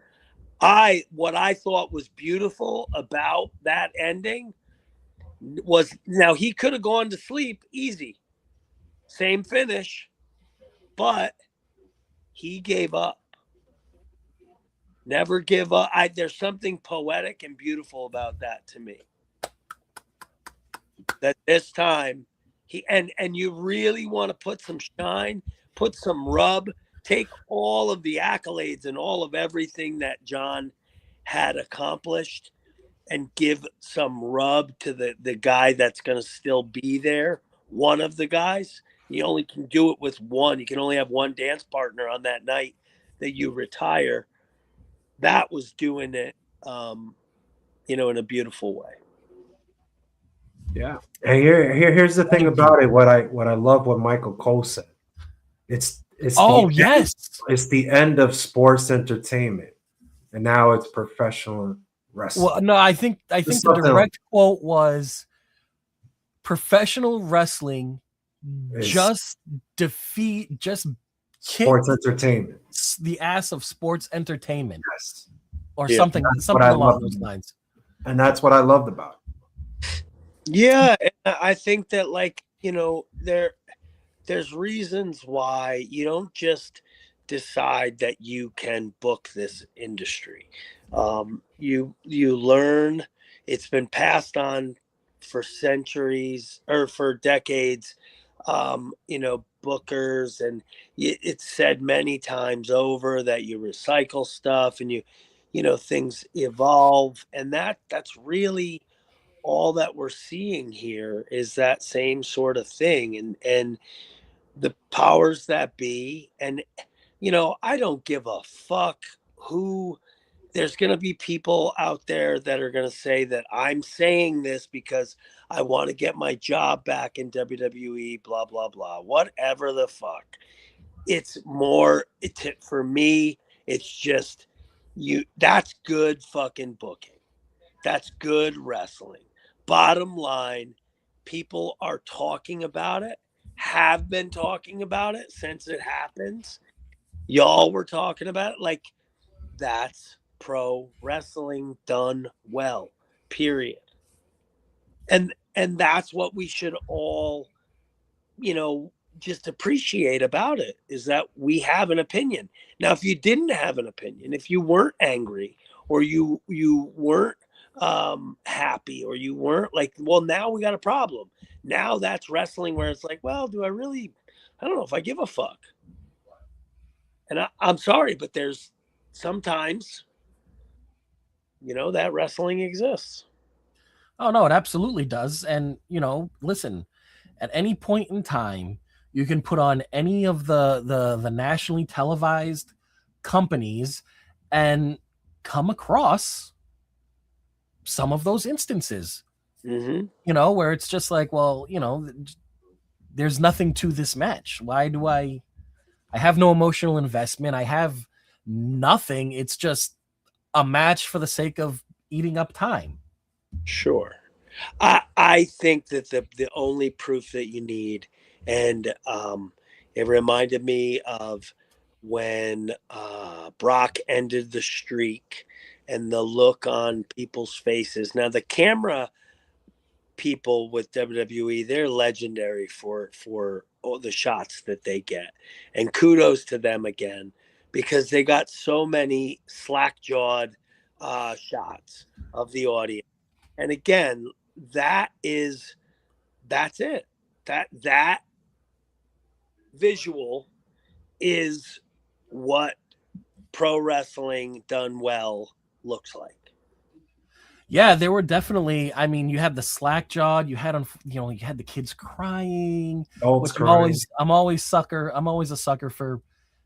What I thought was beautiful about that ending was, now he could have gone to sleep easy, same finish, but he gave up. Never give up. There's something poetic and beautiful about that to me. That this time and you really want to put some shine, put some rub, take all of the accolades and all of everything that John had accomplished and give some rub to the guy that's going to still be there, one of the guys. You only can do it with one. You can only have one dance partner on that night that you retire. That was doing it in a beautiful way. Yeah. And here's the thing about it. What I love what Michael Cole said. It's yes. It's the end of sports entertainment, and now it's professional wrestling. Well, no, I think the direct quote was professional wrestling just sports entertainment, the ass of sports entertainment. Yes. Or something along those lines. And that's what I loved about it. Yeah, and I think that there's reasons why you don't just decide that you can book this industry. You learn. It's been passed on for centuries or for decades. Bookers, and it's said many times over that you recycle stuff and things evolve, and that's really all that we're seeing here is that same sort of thing, and the powers that be. And I don't give a fuck who. There's going to be people out there that are going to say that I'm saying this because I want to get my job back in WWE, blah, blah, blah, whatever the fuck. It's more, for me, it's just that's good fucking booking. That's good wrestling. Bottom line, people are talking about it, have been talking about it since it happens. Y'all were talking about it. Like, that's pro wrestling done well, period. And that's what we should all, just appreciate about it, is that we have an opinion. Now, if you didn't have an opinion, if you weren't angry, or you weren't happy, or you weren't like, well, now we got a problem. Now that's wrestling where it's like, well, I don't know if I give a fuck. And I'm sorry, but there's sometimes, that wrestling exists. Oh no, it absolutely does. And listen, at any point in time, you can put on any of the nationally televised companies and come across some of those instances. Mm-hmm. Where it's just like, well, there's nothing to this match. Why do I have no emotional investment? I have nothing. It's just a match for the sake of eating up time. Sure. I think that the only proof that you need, and it reminded me of when Brock ended the streak and the look on people's faces. Now, the camera people with WWE, they're legendary for all the shots that they get. And kudos to them again, because they got so many slack-jawed shots of the audience. And again, that's it. That visual is what pro wrestling done well looks like. Yeah, there were definitely. I mean, you had the slack jawed. You had you had the kids crying. Which I'm always a sucker for,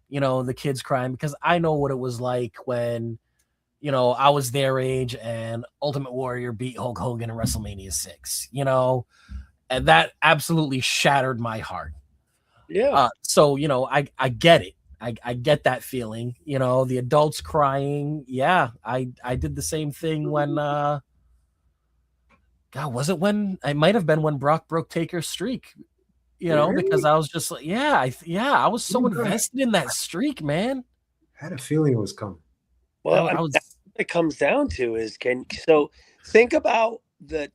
the kids crying, because I know what it was like when, I was their age and Ultimate Warrior beat Hulk Hogan in WrestleMania 6. And that absolutely shattered my heart. Yeah. So I get it. I get that feeling, the adults crying. Yeah, I did the same thing when God, was it when it might have been when Brock broke Taker's streak, because I was just like, I was so invested in that streak, man. I had a feeling it was coming. Well, that's what it comes down to is so think about the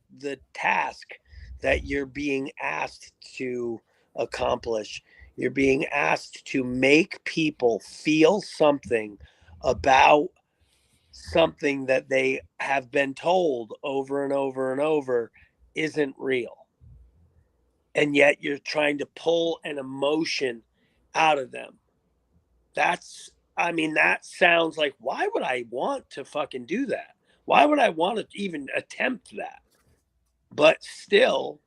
task that you're being asked to accomplish. You're being asked to make people feel something about something that they have been told over and over and over isn't real. And yet you're trying to pull an emotion out of them. That sounds like, why would I want to fucking do that? Why would I want to even attempt that? But still,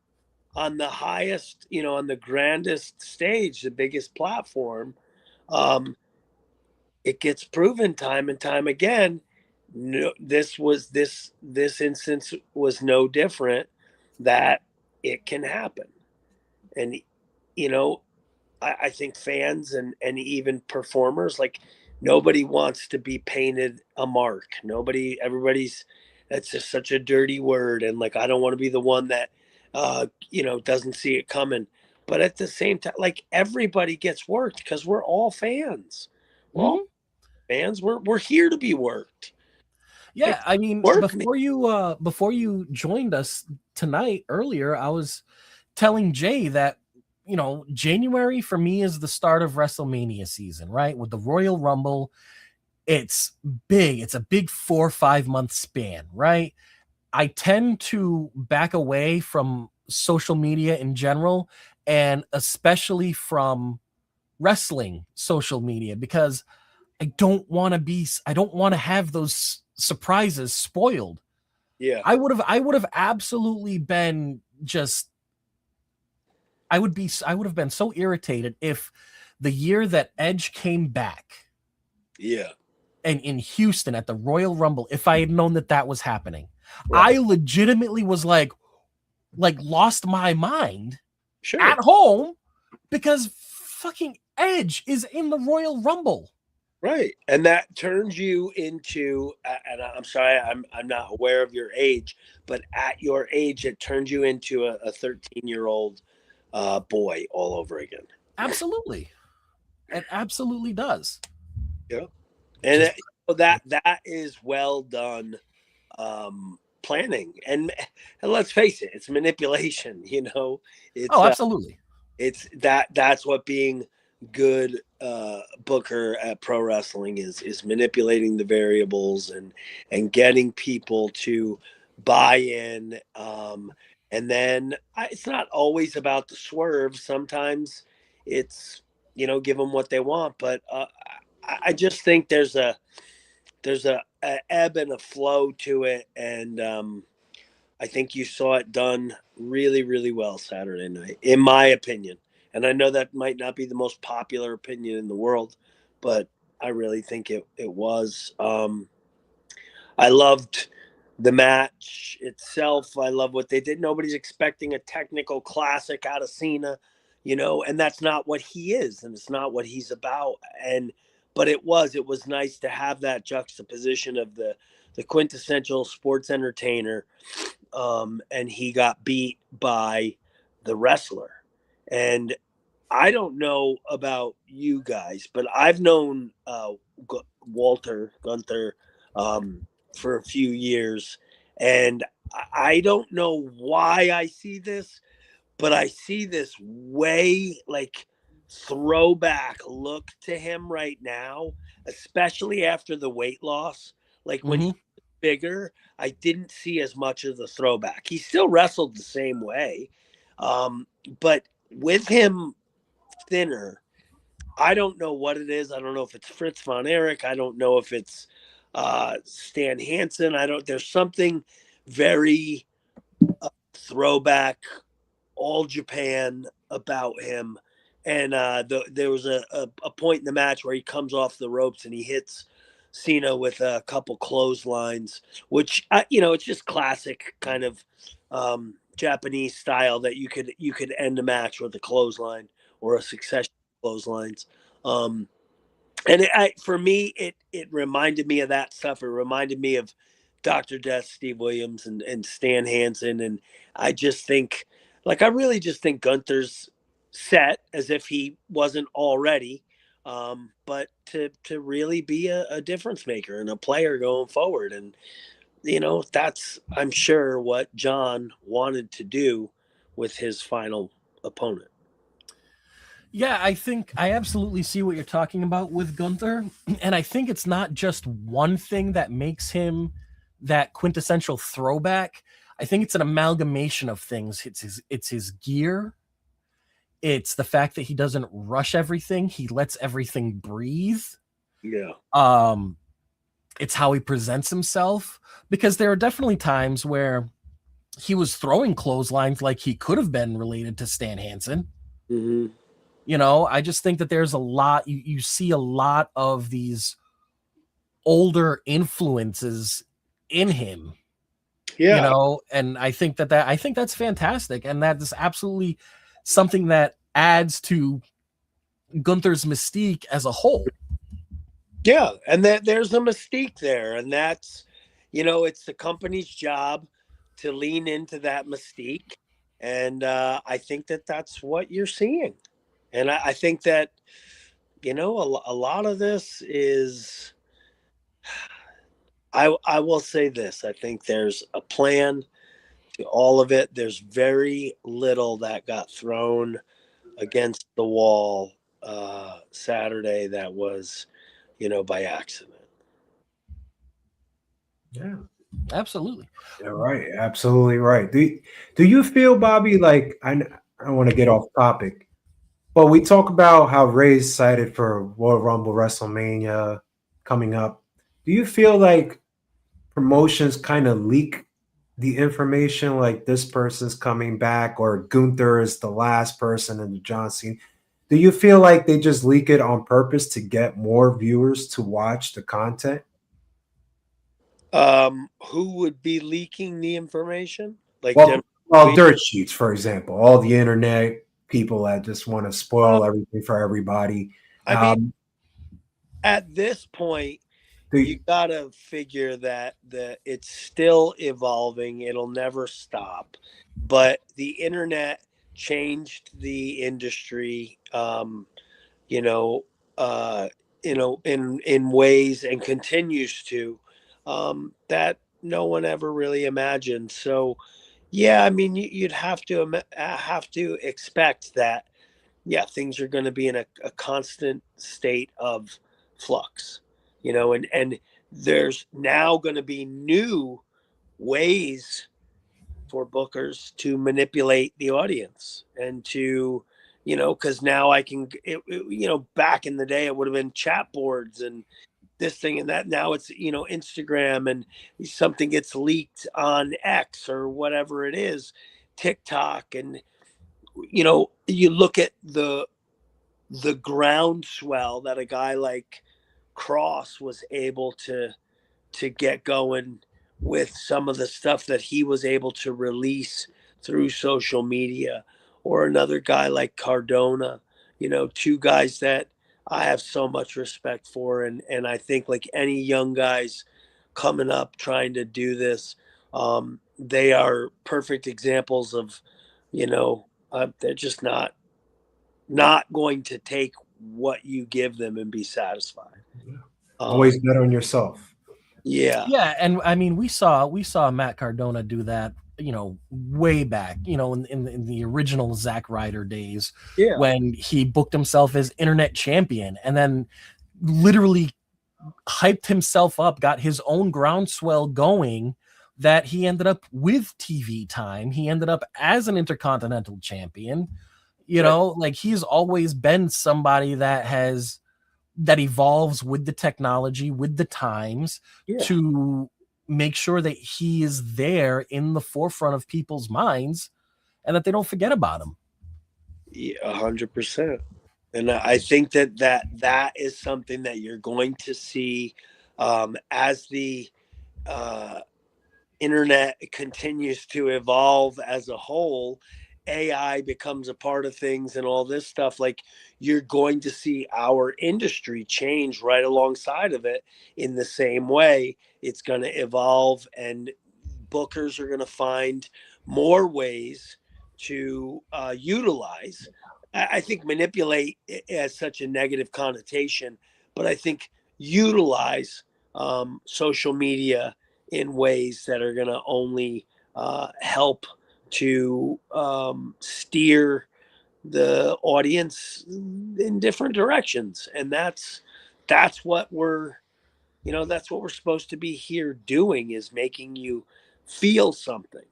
on the highest, on the grandest stage, the biggest platform, it gets proven time and time again no, this instance was no different. That it can happen, and you know, I think fans and even performers, like, nobody wants to be painted a mark. Everybody's, that's just such a dirty word, and like, I don't want to be the one that doesn't see it coming. But at the same time, like, everybody gets worked because we're all fans. We're all Mhm. fans. We're here to be worked. Like, Yeah, I mean, work me. before you joined us tonight earlier, I was telling Jay that January for me is the start of WrestleMania season, right? With the Royal Rumble, it's big. It's a big 4 or 5 month span, right? I tend to back away from social media in general, and especially from wrestling social media, because I don't want to have those surprises spoiled. Yeah. I would have absolutely been just I would have been so irritated if the year that Edge came back Yeah. and in Houston at the Royal Rumble, if I had known that that was happening, Right. I legitimately was like lost my mind Sure. at home because fucking Edge is in the Royal Rumble. Right, and that turns you into, and I'm sorry, I'm not aware of your age, but at your age, it turns you into a 13-year-old boy all over again. Absolutely. It absolutely does. Yeah, and Just that is well done planning, and let's face it, it's manipulation. oh, It's absolutely. that's what being good booker at pro wrestling is manipulating the variables and getting people to buy in, and then it's not always about the swerve. Sometimes it's give them what they want, but I just think there's a ebb and a flow to it, and I think you saw it done really, really well Saturday night, in my opinion. And I know that might not be the most popular opinion in the world, but I really think it was. I loved the match itself. I love what they did. Nobody's expecting a technical classic out of Cena, and that's not what he is, and it's not what he's about. But it was nice to have that juxtaposition of the quintessential sports entertainer, and he got beat by the wrestler. And I don't know about you guys, but I've known Walter Gunther for a few years, and I don't know why I see this, but I see this way like throwback look to him right now, especially after the weight loss. Like when he Mhm. was bigger, I didn't see as much of the throwback. He still wrestled the same way, but with him thinner, I don't know what it is. I don't know if it's Fritz von Erich. I don't know if it's Stan Hansen. I don't. There's something very throwback, all Japan about him. And there was a point in the match where he comes off the ropes and he hits Cena with a couple clotheslines, which it's just classic kind of Japanese style that you could end a match with a clothesline or a succession of clotheslines. And for me, it reminded me of that stuff. It reminded me of Dr. Death, Steve Williams, and Stan Hansen. And I just think, I really just think Gunther's set as if he wasn't already, but to really be a difference maker and a player going forward. And that's, I'm sure, what John wanted to do with his final opponent. Yeah, I think I absolutely see what you're talking about with Gunther. And I think it's not just one thing that makes him that quintessential throwback. I think it's an amalgamation of things. It's his gear. It's the fact that he doesn't rush everything. He lets everything breathe. Yeah. Um, it's how he presents himself. Because there are definitely times where he was throwing clotheslines like he could have been related to Stan Hansen. Mm-hmm. I just think that there's a lot, you see a lot of these older influences in him. Yeah. You know, and I think that's fantastic, and that's absolutely something that adds to Gunther's mystique as a whole. Yeah, and that there's a mystique there, and that's, it's the company's job to lean into that mystique, and I think that that's what you're seeing, and I think that a lot of this is. I will say this: I think there's a plan to all of it. There's very little that got thrown against the wall Saturday that was, by accident. Yeah. Absolutely. Yeah, right. Absolutely right. Do you feel, Bobby, like I don't want to get off topic, but we talk about how Ray's excited for Royal Rumble WrestleMania coming up. Do you feel like promotions kind of leak the information, like this person's coming back or Gunther is the last person in the John Cena? Do you feel like they just leak it on purpose to get more viewers to watch the content? Who would be leaking the information? Like Well, WWE? dirt sheets, for example, all the internet people that just want to Uh, spoil everything for everybody. I mean, Um, at this point, do you gotta figure that it's still evolving. It'll never stop. But the internet changed the industry. You know, in ways, and continues to, that no one ever really imagined. So, yeah, I mean, you'd have to expect that. Yeah, things are going to be in a constant state of flux, and there's now going to be new ways for bookers to manipulate the audience and to, because now back in the day it would have been chat boards and this thing and that. Now it's, Instagram, and something gets leaked on X or whatever it is, TikTok. And, you look at the groundswell that a guy like Cross was able to get going with some of the stuff that he was able to release through social media, or another guy like Cardona, two guys that I have so much respect for. And I think, like any young guys coming up trying to do this, they are perfect examples of, they're just not going to take what you give them and be satisfied. always bet on yourself. Yeah. Yeah, and I mean, we saw Matt Cardona do that, way back, in the original Zack Ryder days, Yeah. when he booked himself as internet champion, and then literally hyped himself up, got his own groundswell going, that he ended up with TV time. He ended up as an intercontinental champion. Like, he's always been somebody that evolves with the technology, with the times, to make sure that he is there in the forefront of people's minds and that they don't forget about him. 100%. And I think that is something that you're going to see, as the internet continues to evolve as a whole. AI becomes a part of things and all this stuff. Like, you're going to see our industry change right alongside of it in the same way. It's going to evolve, and bookers are going to find more ways to utilize. I think manipulate has such a negative connotation, but I think utilize social media in ways that are going to only help to steer the audience in different directions. And that's what we're supposed to be here doing, is making you feel something.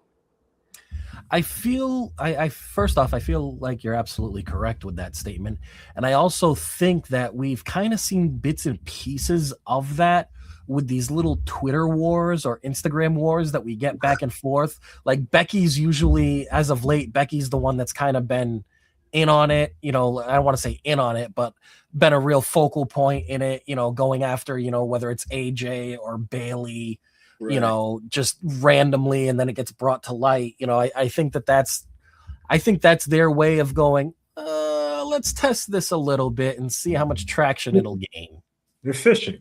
I first off, I feel like you're absolutely correct with that statement. And I also think that we've kind of seen bits and pieces of that with these little Twitter wars or Instagram wars that we get back and forth. Like, Becky's usually, as of late, Becky's the one that's kind of been in on it. I don't want to say in on it, but been a real focal point in it. Going after whether it's AJ or Bailey, Right. just randomly, and then it gets brought to light. I think that's their way of going. Let's test this a little bit and see how much traction it'll gain. They're fishing.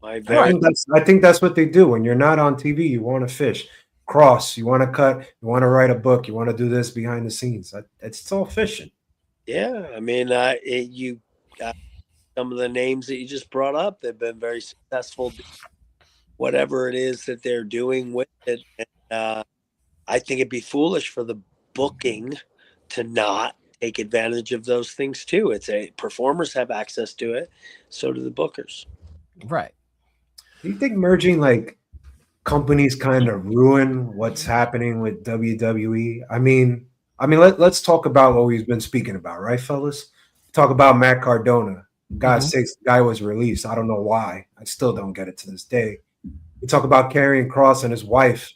My I very think that's what they do. When you're not on TV, you want to fish, cross, you want to cut, you want to write a book, you want to do this behind the scenes. It's all fishing. yeah. I mean, you some of the names that you just brought up. They've been very successful. Whatever it is that they're doing with it, and I think it'd be foolish for the booking to not take advantage of those things too. Performers have access to it, so do the bookers. Right. Do you think merging like companies kind of ruin what's happening with WWE? Let's talk about what we've been speaking about, right, fellas? Talk about Matt Cardona. God's sakes, the guy was released. I don't know why. I still don't get it to this day. We talk about Karrion Kross and his wife.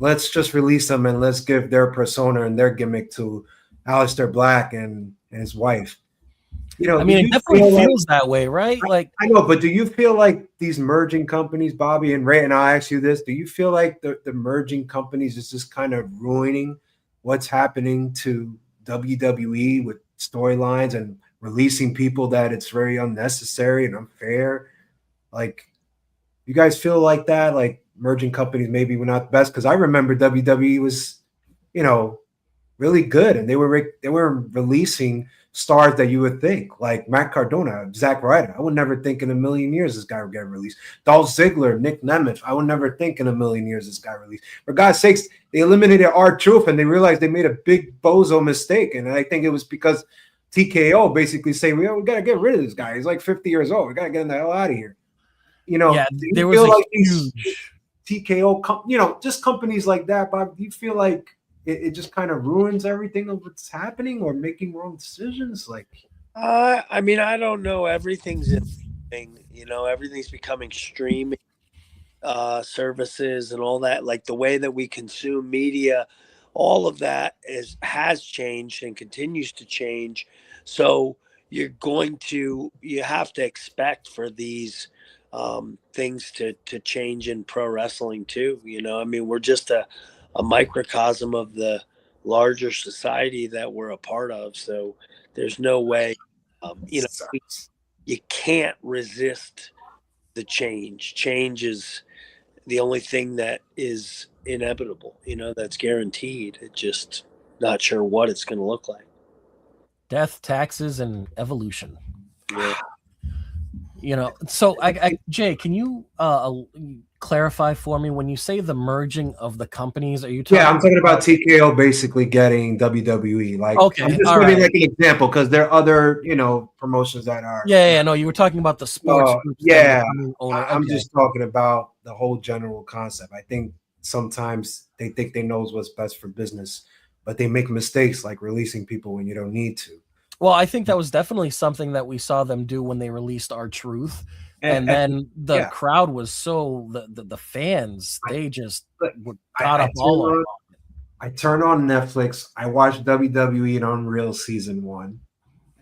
Let's just release them and let's give their persona and their gimmick to Aleister Black and his wife. It definitely feels that way, right? I know, but do you feel like these merging companies, Bobby and Ray, and I'll ask you this, do you feel like the merging companies is just kind of ruining what's happening to WWE with storylines and releasing people that it's very unnecessary and unfair? Like, you guys feel like that? Like merging companies maybe were not the best? Because I remember WWE was, really good, and they were releasing stars that you would think, like Matt Cardona, Zack Ryder. I would never think in a million years this guy would get released. Dolph Ziggler, Nick Nemeth. I would never think in a million years this guy released. For God's sakes, they eliminated R-Truth, and they realized they made a big bozo mistake. And I think it was because TKO basically saying, we got to get rid of this guy. He's like 50 years old. We got to get him the hell out of here. There was a huge TKO, just companies like that, Bob. Do you feel like it just kind of ruins everything of what's happening or making wrong decisions? I don't know. Everything's everything's becoming streaming services and all that. Like the way that we consume media, all of that has changed and continues to change. So you have to expect for these things to change in pro wrestling too. We're just a microcosm of the larger society that we're a part of. So there's no way, you can't resist the change. Change is the only thing that is inevitable, that's guaranteed. It's just not sure what it's going to look like. Death, taxes, and evolution. Yeah. So Jay, can you clarify for me when you say the merging of the companies? Are you talking? Yeah, I'm talking about TKO basically getting WWE. Okay, I'm just giving like an example because there are other promotions that are. Yeah. No, you were talking about the sports. I'm just talking about the whole general concept. I think sometimes they think they knows what's best for business, but they make mistakes like releasing people when you don't need to. Well, I think that was definitely something that we saw them do when they released R-Truth. And then the crowd was the fans, they just caught up all on it. I turn on Netflix, I watch WWE and Unreal Season 1,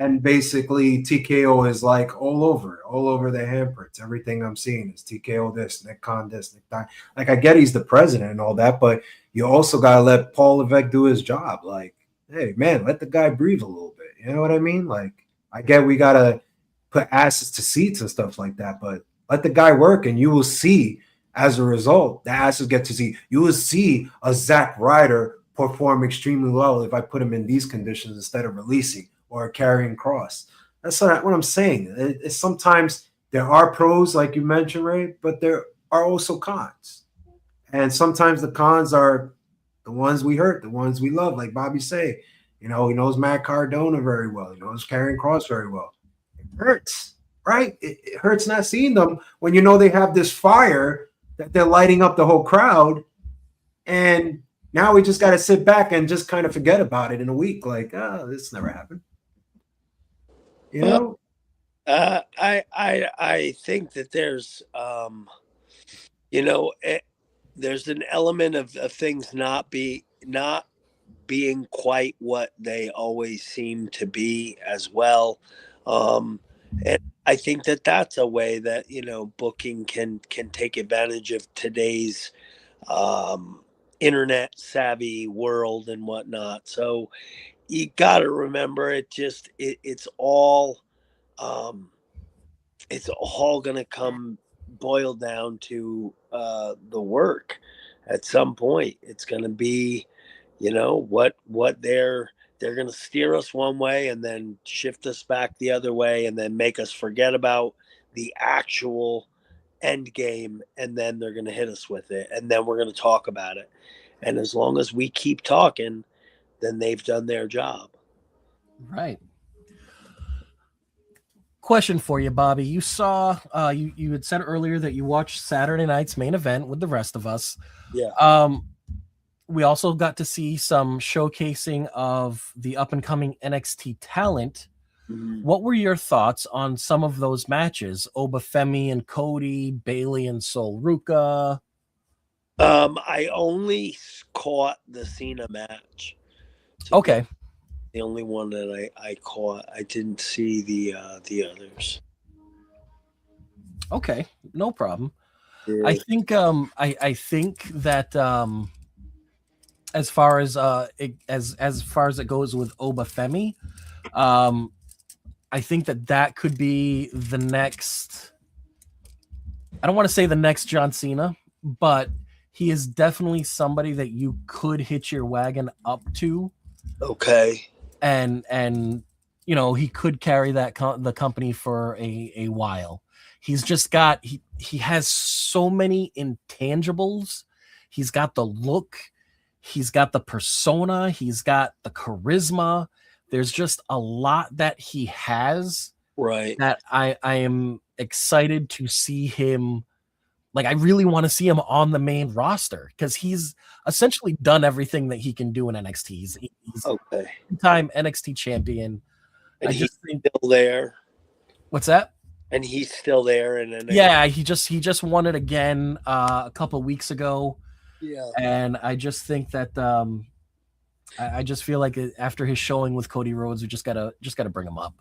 and basically TKO is like all over the handprints. Everything I'm seeing is TKO this, Nick Khan this, Nick that. Like, I get he's the president and all that, but you also got to let Paul Levesque do his job. Like, hey, man, let the guy breathe a little bit. You know what I mean? Like, I get we got to put asses to seats and stuff like that, but let the guy work, and you will see as a result, the asses get to see. You will see a Zack Ryder perform extremely well if I put him in these conditions instead of releasing or Karrion Kross. That's what I'm saying. It's sometimes there are pros, like you mentioned, Ray, but there are also cons. And sometimes the cons are the ones we hurt, the ones we love, like Bobby say. He knows Matt Cardona very well. He knows Karrion Kross very well. It hurts, right? It hurts not seeing them when they have this fire that they're lighting up the whole crowd. And now we just got to sit back and just kind of forget about it in a week. Like, this never happened. I think that there's, there's an element of things not being quite what they always seem to be as well. And I think that that's a way that, booking can take advantage of today's um, internet savvy world and whatnot. So you got to remember, um, it's all going to come boil down to the work. At some point, it's going to be, what they're going to steer us one way and then shift us back the other way and then make us forget about the actual end game, and then they're going to hit us with it, and then we're going to talk about it. And as long as we keep talking, then they've done their job. Right. Question for you, Bobby. You saw you had said earlier that you watched Saturday night's main event with the rest of us. Yeah. We also got to see some showcasing of the up and coming NXT talent. Mhm. What were your thoughts on some of those matches? Obafemi and Cody, Bailey and Sol Ruka. I only caught the Cena match. Okay. The only one that I caught. I didn't see the others. Okay, no problem. Yeah. I think I think that as far as as far as it goes with Obafemi, I think that could be the next. I don't want to say the next John Cena, but he is definitely somebody that you could hitch your wagon up to. Okay. And he could carry the company for a while. He's just got he has so many intangibles. He's got the look, he's got the persona, he's got the charisma. There's just a lot that he has, Right. that I am excited to see him. Like, I really want to see him on the main roster because he's essentially done everything that he can do in NXT. He's Okay. time NXT champion. And I he's just think. still there. What's that? And he's still there. And Yeah, he just won it again a couple weeks ago. Yeah. And I just think that I just feel like after his showing with Cody Rhodes, we just gotta bring him up.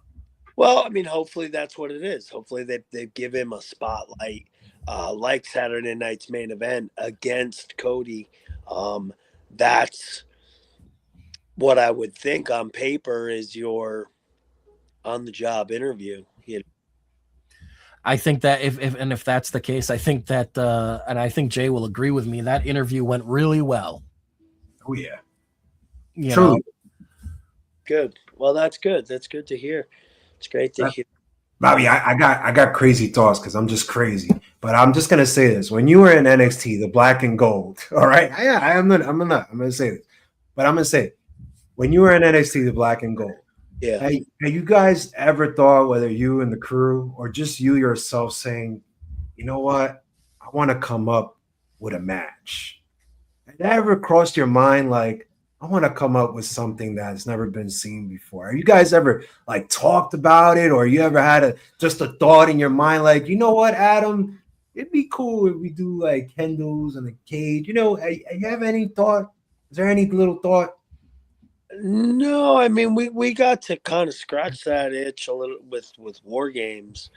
Well, I mean, hopefully that's what it is. Hopefully they give him a spotlight, like Saturday night's main event against Cody. That's what I would think on paper is your on-the-job interview. I think that if that's the case, I think that and I think Jay will agree with me, that interview went really well. Oh yeah, You truly. know? Good. Well, that's good. That's good to hear. It's great to hear. Bobby, I got crazy thoughts because I'm just crazy. But I'm just gonna say this: when you were in NXT, the black and gold, all right? Yeah, I'm gonna say this, but I'm gonna say it. When you were in NXT, the black and gold, Yeah. have you guys ever thought, whether you and the crew or just you yourself, saying, you know what, I want to come up with a match? Had that ever crossed your mind, like, I want to come up with something that's never been seen before? Have you guys ever like talked about it, or you ever had just a thought in your mind, like, you know what, Adam, it'd be cool if we do like Kendall's and a cage? You have any thought? Is there any little thought? No, I mean we got to kind of scratch that itch a little with War Games,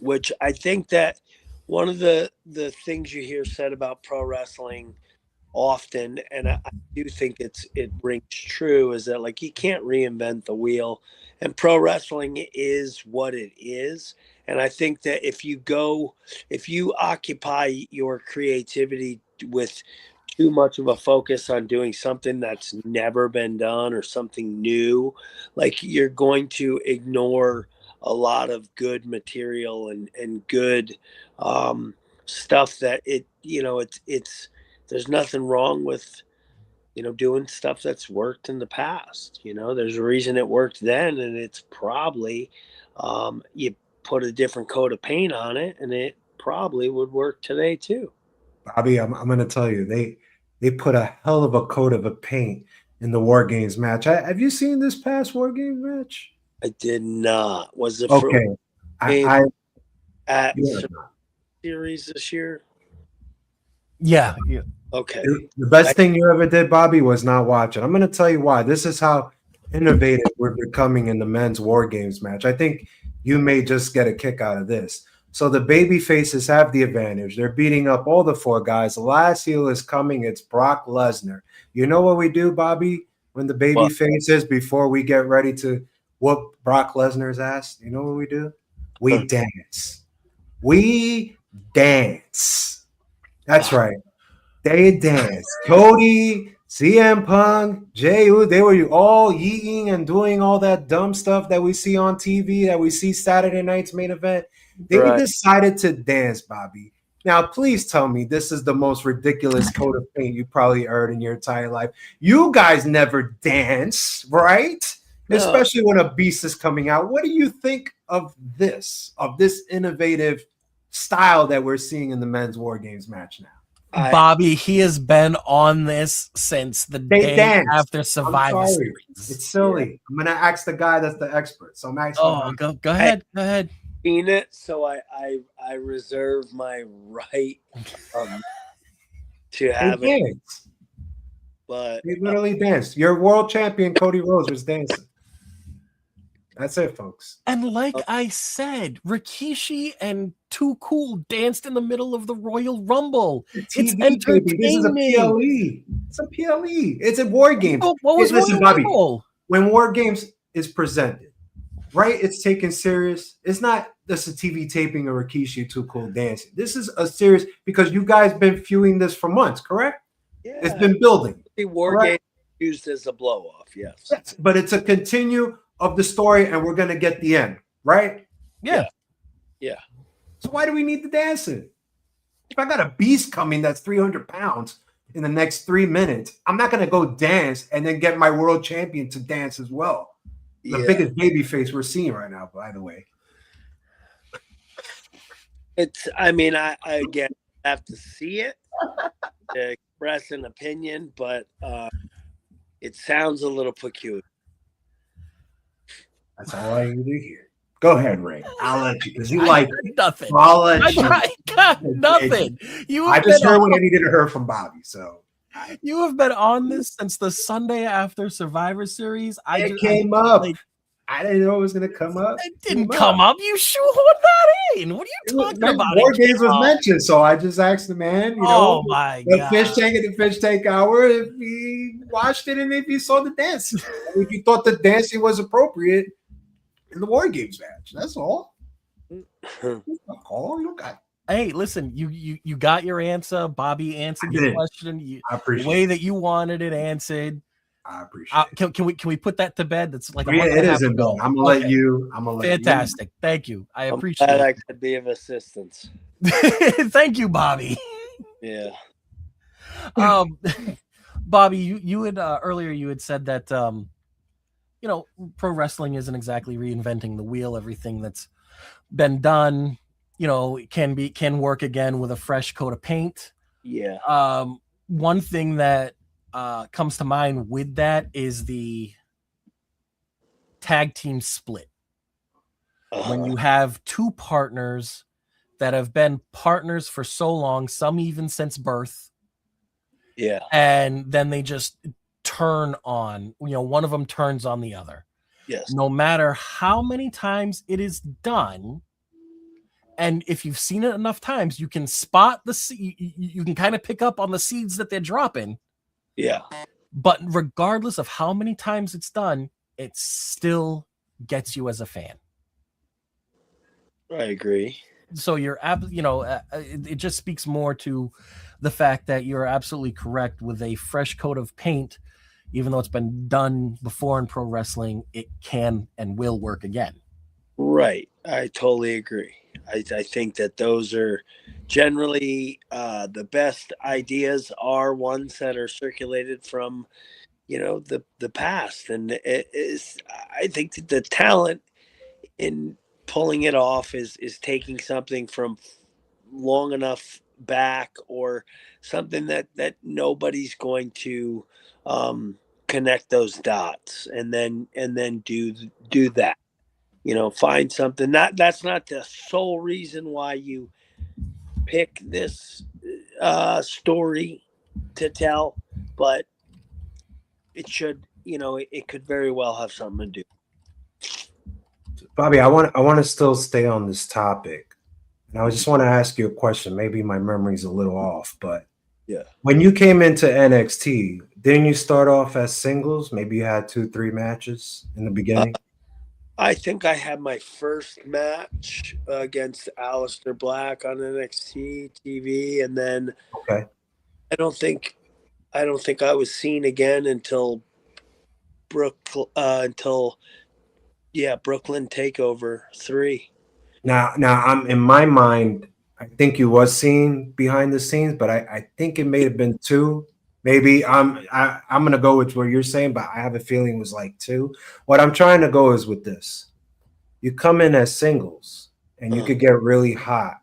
which I think that one of the things you hear said about pro wrestling often, and I do think it rings true, is that like you can't reinvent the wheel, and pro wrestling is what it is. And I think that if you occupy your creativity with too much of a focus on doing something that's never been done or something new, like you're going to ignore a lot of good material and good stuff that it's there's nothing wrong with doing stuff that's worked in the past. There's a reason it worked then, and it's probably you put a different coat of paint on it and it probably would work today too. Bobby, I'm going to tell you, they put a hell of a coat of a paint in the War Games match. Have you seen this past War Games match? I did not. Was it Okay. at yeah. series this year? Yeah. Okay. The best thing you ever did, Bobby, was not watching. I'm going to tell you why. This is how innovative we're becoming in the men's War Games match. I think you may just get a kick out of this. So the baby faces have the advantage. They're beating up all the four guys. The last heel is coming. It's Brock Lesnar. You know what we do, Bobby, when the baby What? faces before we get ready to whoop Brock Lesnar's ass? You know what we do? We dance. We dance. That's right. They dance. Cody, CM Punk, Jey, they were all yeeting and doing all that dumb stuff that we see on TV, that we see Saturday night's main event. They decided to dance, Bobby. Now, please tell me this is the most ridiculous coat of paint you probably heard in your entire life. You guys never dance, right? No. Especially when a beast is coming out. What do you think of this innovative style that we're seeing in the men's War Games match now? Bobby, he has been on this since the day danced. after Survivor Series. It's silly. Yeah. I'm gonna ask the guy that's the expert. So I'm asking. Go ahead. Go ahead. Seen it, so I reserve my right to have it. But he literally danced. Your world champion Cody Rhodes was dancing. That's it, folks. And like I said, Rikishi and Too Cool danced in the middle of the Royal Rumble. It's entertainment. This is a PLE. It's a PLE. It's a War Games. What was listen, Royal Bobby, Rumble? When War Games is presented, right? It's taken serious. It's not just a TV taping of Rikishi Too Cool dancing. This is a serious because you guys been viewing this for months, correct? Yeah. It's been building. The War Games used as a blow off, yes. But it's a continue of the story, and we're gonna get the end, right? Yeah. So why do we need the dancing? If I got a beast coming that's 300 pounds in the next 3 minutes, I'm not gonna go dance and then get my world champion to dance as well. The biggest baby face we're seeing right now, by the way. I mean, I again have to see it to express an opinion, but it sounds a little peculiar. That's all I need to hear. Go ahead, Ray. I'll let you because you like nothing. I'll let you. I got nothing. I just heard what I needed to hear from Bobby. So you have been on this since the Sunday after Survivor Series. It came up. I didn't know it was going to come up. It didn't come up. You shoehorned that in. What are you talking about? War Games was mentioned, so I just asked the man. You know, my the God. fish tank at the fish tank hour. If he watched it and if he saw the dance, if he thought the dancing was appropriate in the War Games match, that's all. You got. Hey, listen, you got your answer. Bobby answered your question. I appreciate the way that you wanted it answered. I appreciate it. Can we put that to bed? That's like it isn't done. I'm gonna let you. Fantastic. Thank you. I appreciate it. I could be of assistance. Thank you, Bobby. Yeah. Bobby, you had earlier you had said that pro wrestling isn't exactly reinventing the wheel. Everything that's been done, can work again with a fresh coat of paint. Yeah. One thing that comes to mind with that is the tag team split. When you have two partners that have been partners for so long, some even since birth. Yeah. And then they just turn on, one of them turns on the other. Yes. No matter how many times it is done, and if you've seen it enough times, you can spot you can kind of pick up on the seeds that they're dropping. Yeah. But regardless of how many times it's done, it still gets you as a fan. I agree. So it just speaks more to the fact that you're absolutely correct. With a fresh coat of paint, even though it's been done before in pro wrestling, it can and will work again. Right. I totally agree. I think that those are generally the best ideas are ones that are circulated from, the past. And it is, I think that the talent in pulling it off is taking something from long enough back or something that nobody's going to connect those dots and then do that. Find something. That's not the sole reason why you pick this story, to tell, but it should, it could very well have something to do. Bobby, I want to still stay on this topic. And I just want to ask you a question. Maybe my memory's a little off, but Yeah. when you came into NXT, didn't you start off as singles? Maybe you had 2, 3 matches in the beginning. I think I had my first match against Aleister Black on NXT TV, and then Okay. I don't think I was seen again until Brooklyn Takeover 3. Now I'm in my mind. I think you was seen behind the scenes, but I think it may have been 2. Maybe I'm gonna go with what you're saying, but I have a feeling it was like 2. What I'm trying to go is with this: you come in as singles, and you could get really hot,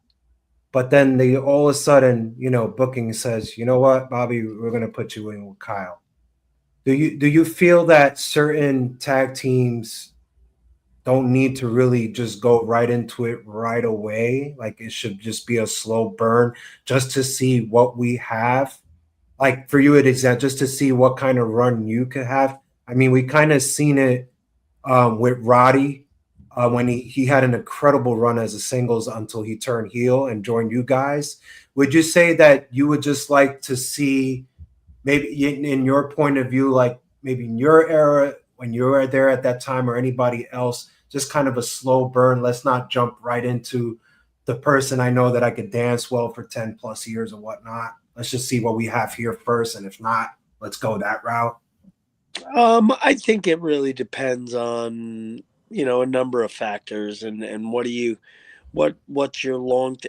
but then they all of a sudden, booking says, you know what, Bobby, we're gonna put you in with Kyle. Do you feel that certain tag teams don't need to really just go right into it right away? Like it should just be a slow burn just to see what we have. Like for you, it is that just to see what kind of run you could have. I mean, we kind of seen it with Roddy when he had an incredible run as a singles until he turned heel and joined you guys. Would you say that you would just like to see maybe in your point of view, like maybe in your era when you were there at that time or anybody else, just kind of a slow burn? Let's not jump right into the person I know that I could dance well for 10 plus years and whatnot. Let's just see what we have here first. And if not, let's go that route. I think it really depends on, a number of factors and what's your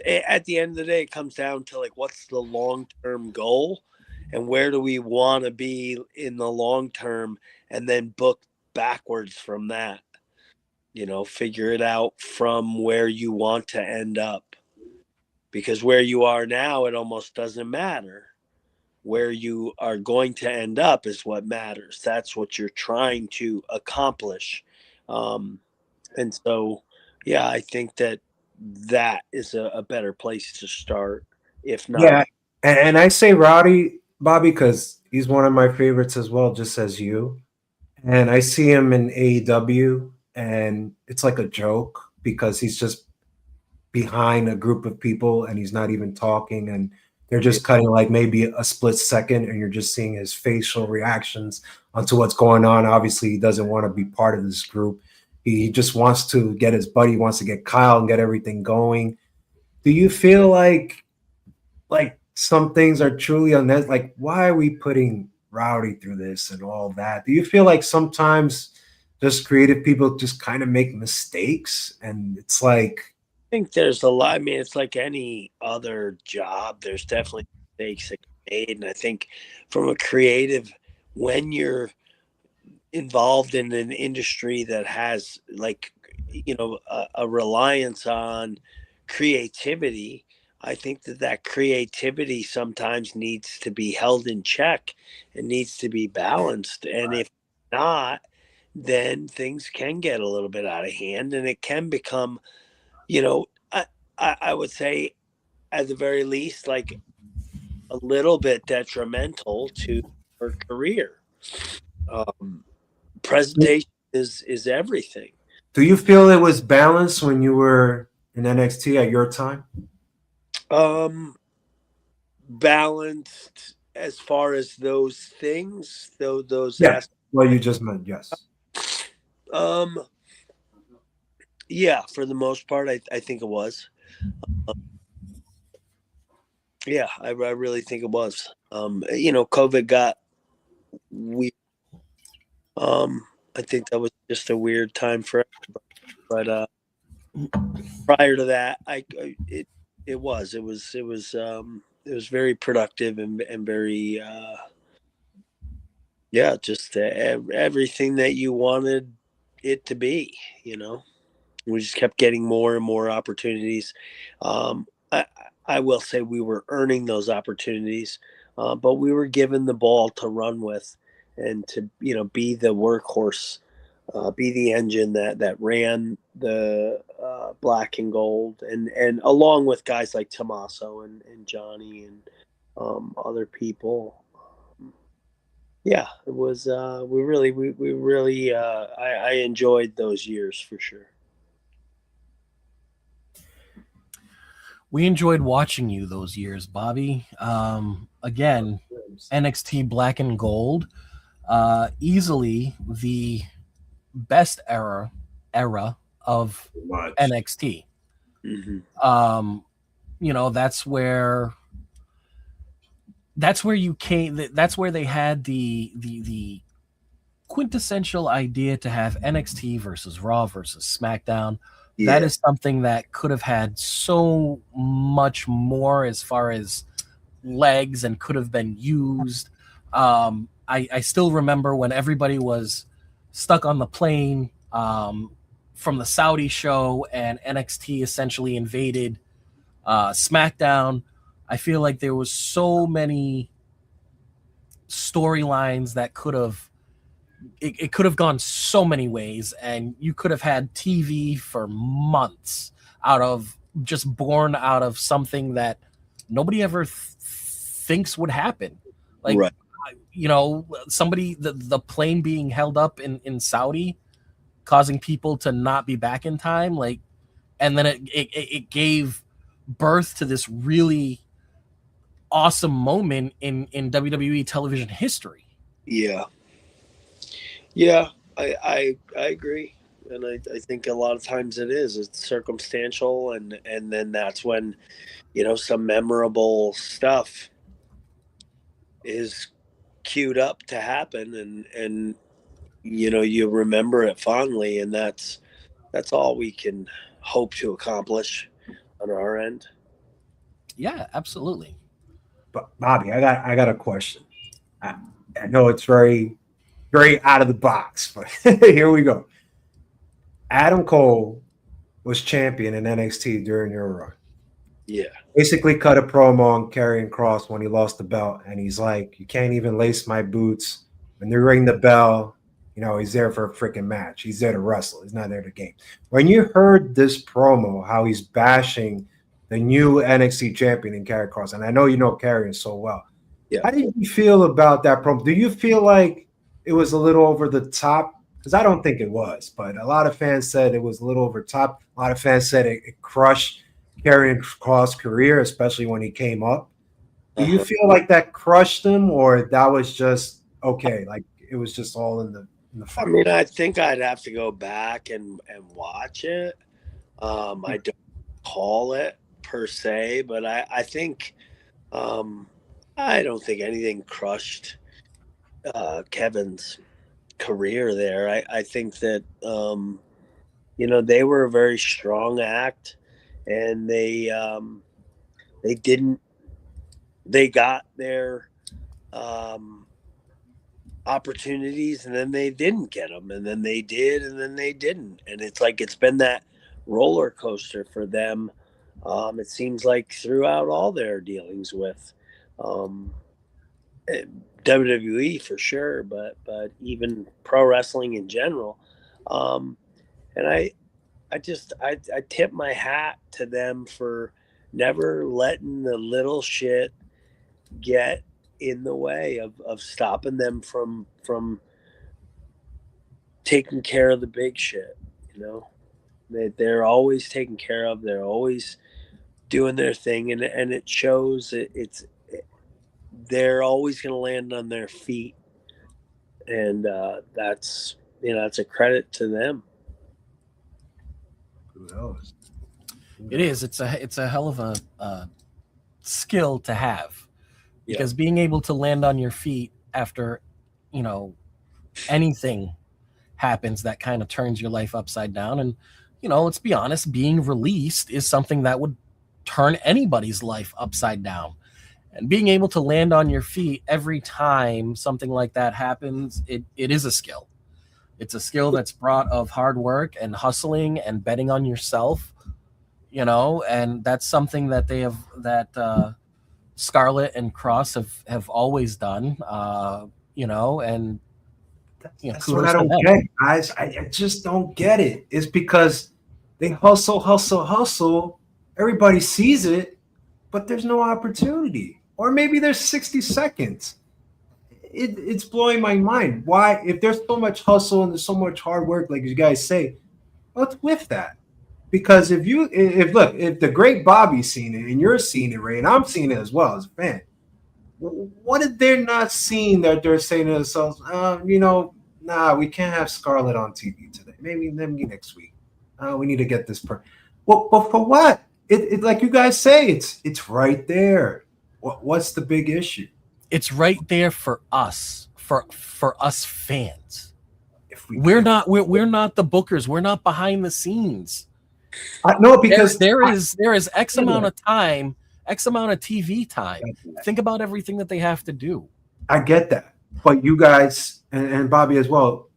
at the end of the day, it comes down to like, what's the long-term goal and where do we want to be in the long term, and then book backwards from that, figure it out from where you want to end up, because where you are now, it almost doesn't matter. Where you are going to end up is what matters. That's what you're trying to accomplish. And so, yeah, I think that is a better place to start, if not. Yeah. And I say Roddy, Bobby, because he's one of my favorites as well, just as you. And I see him in AEW, and it's like a joke because he's just behind a group of people and he's not even talking, and they're just cutting like maybe a split second, and you're just seeing his facial reactions onto what's going on. Obviously, he doesn't want to be part of this group. He just wants to get his buddy, wants to get Kyle and get everything going. Do you feel like some things are truly unnecessary? Like, why are we putting Rowdy through this and all that? Do you feel like sometimes just creative people just kind of make mistakes, and it's like, I think there's a lot. I mean, it's like any other job. There's definitely mistakes that get made, and I think from a creative, when you're involved in an industry that has like, a reliance on creativity, I think that creativity sometimes needs to be held in check and needs to be balanced. And if not, then things can get a little bit out of hand, and it can become, I would say, at the very least, like a little bit detrimental to her career. Presentation is everything. do you feel it was balanced when you were in NXT at your time? Balanced as far as those things, those Yeah. Well, you just meant yes. Yeah, for the most part, I think it was. Yeah, I really think it was. COVID got weird. I think that was just a weird time for everybody. But prior to that, it was very productive and very just everything that you wanted it to be. We just kept getting more and more opportunities. I will say we were earning those opportunities, but we were given the ball to run with and to be the workhorse, be the engine that ran the black and gold, and along with guys like Tommaso and Johnny and other people. Yeah, it was. We really. I enjoyed those years for sure. We enjoyed watching you those years, Bobby. Again, NXT Black and Gold, easily the best era of Much. NXT. Mm-hmm. You know, that's where you came. That's where they had the quintessential idea to have NXT versus Raw versus SmackDown. That is something that could have had so much more as far as legs and could have been used. I still remember when everybody was stuck on the plane from the Saudi show and NXT essentially invaded SmackDown. I feel like there was so many storylines that could have it could have gone so many ways, and you could have had TV for months out of just born out of something that nobody ever thinks would happen. Like, Right. You know, somebody the plane being held up in Saudi, causing people to not be back in time, like, and then it gave birth to this really awesome moment in WWE television history. Yeah. Yeah, I agree, and I think a lot of times it is. It's circumstantial, and then that's when, some memorable stuff is queued up to happen, and you remember it fondly, and that's all we can hope to accomplish on our end. Yeah, absolutely. But Bobby, I got a question. I know it's very out of the box, but here we go. Adam Cole was champion in NXT during your run. Yeah. Basically cut a promo on Karrion Kross when he lost the belt, and he's like, "You can't even lace my boots." When they ring the bell, he's there for a freaking match. He's there to wrestle. He's not there to game. When you heard this promo, how he's bashing the new NXT champion in Karrion Kross, and I know you know Karrion so well. Yeah. How did you feel about that promo? Do you feel like it was a little over the top? Because I don't think it was, but a lot of fans said it was a little over top. A lot of fans said it crushed Karrion Kross' career, especially when he came up. Do you feel like that crushed him, or that was just okay? Like it was just all in the fun? I mean, I think I'd have to go back and watch it. I don't call it per se, but I think I don't think anything crushed Kevin's career there. I think that they were a very strong act, and they got their opportunities, and then they didn't get them, and then they did, and then they didn't, and it's like it's been that roller coaster for them. It seems like throughout all their dealings with WWE for sure, but even pro wrestling in general. And I tip my hat to them for never letting the little shit get in the way of stopping them from taking care of the big shit. They're always taken care of. They're always doing their thing, and it shows. They're always going to land on their feet, and that's a credit to them. It is. It's a hell of a skill to have, because being able to land on your feet after anything happens that kind of turns your life upside down, and let's be honest, being released is something that would turn anybody's life upside down. And being able to land on your feet every time something like that happens, it is a skill. It's a skill that's brought of hard work and hustling and betting on yourself, and that's something that Scarlett and Cross have always done, and that's what I don't get, guys. I just don't get it. It's because they hustle. Everybody sees it, but there's no opportunity. Or maybe there's 60 seconds. it's blowing my mind. Why, if there's so much hustle and there's so much hard work, like you guys say, what's with that? Because if the great Bobby's seen it and you're seeing it, Ray, and I'm seeing it as well as a fan, what if they're not seeing that they're saying to themselves, nah, we can't have Scarlett on TV today. Maybe next week. We need to get this Well, but for what? It like you guys say, it's right there. What's the big issue? It's right there for us, for us fans. If we're not the bookers. We're not behind the scenes. No, because there is X amount of time, X amount of TV time. Think about everything that they have to do. I get that, but you guys and Bobby as well.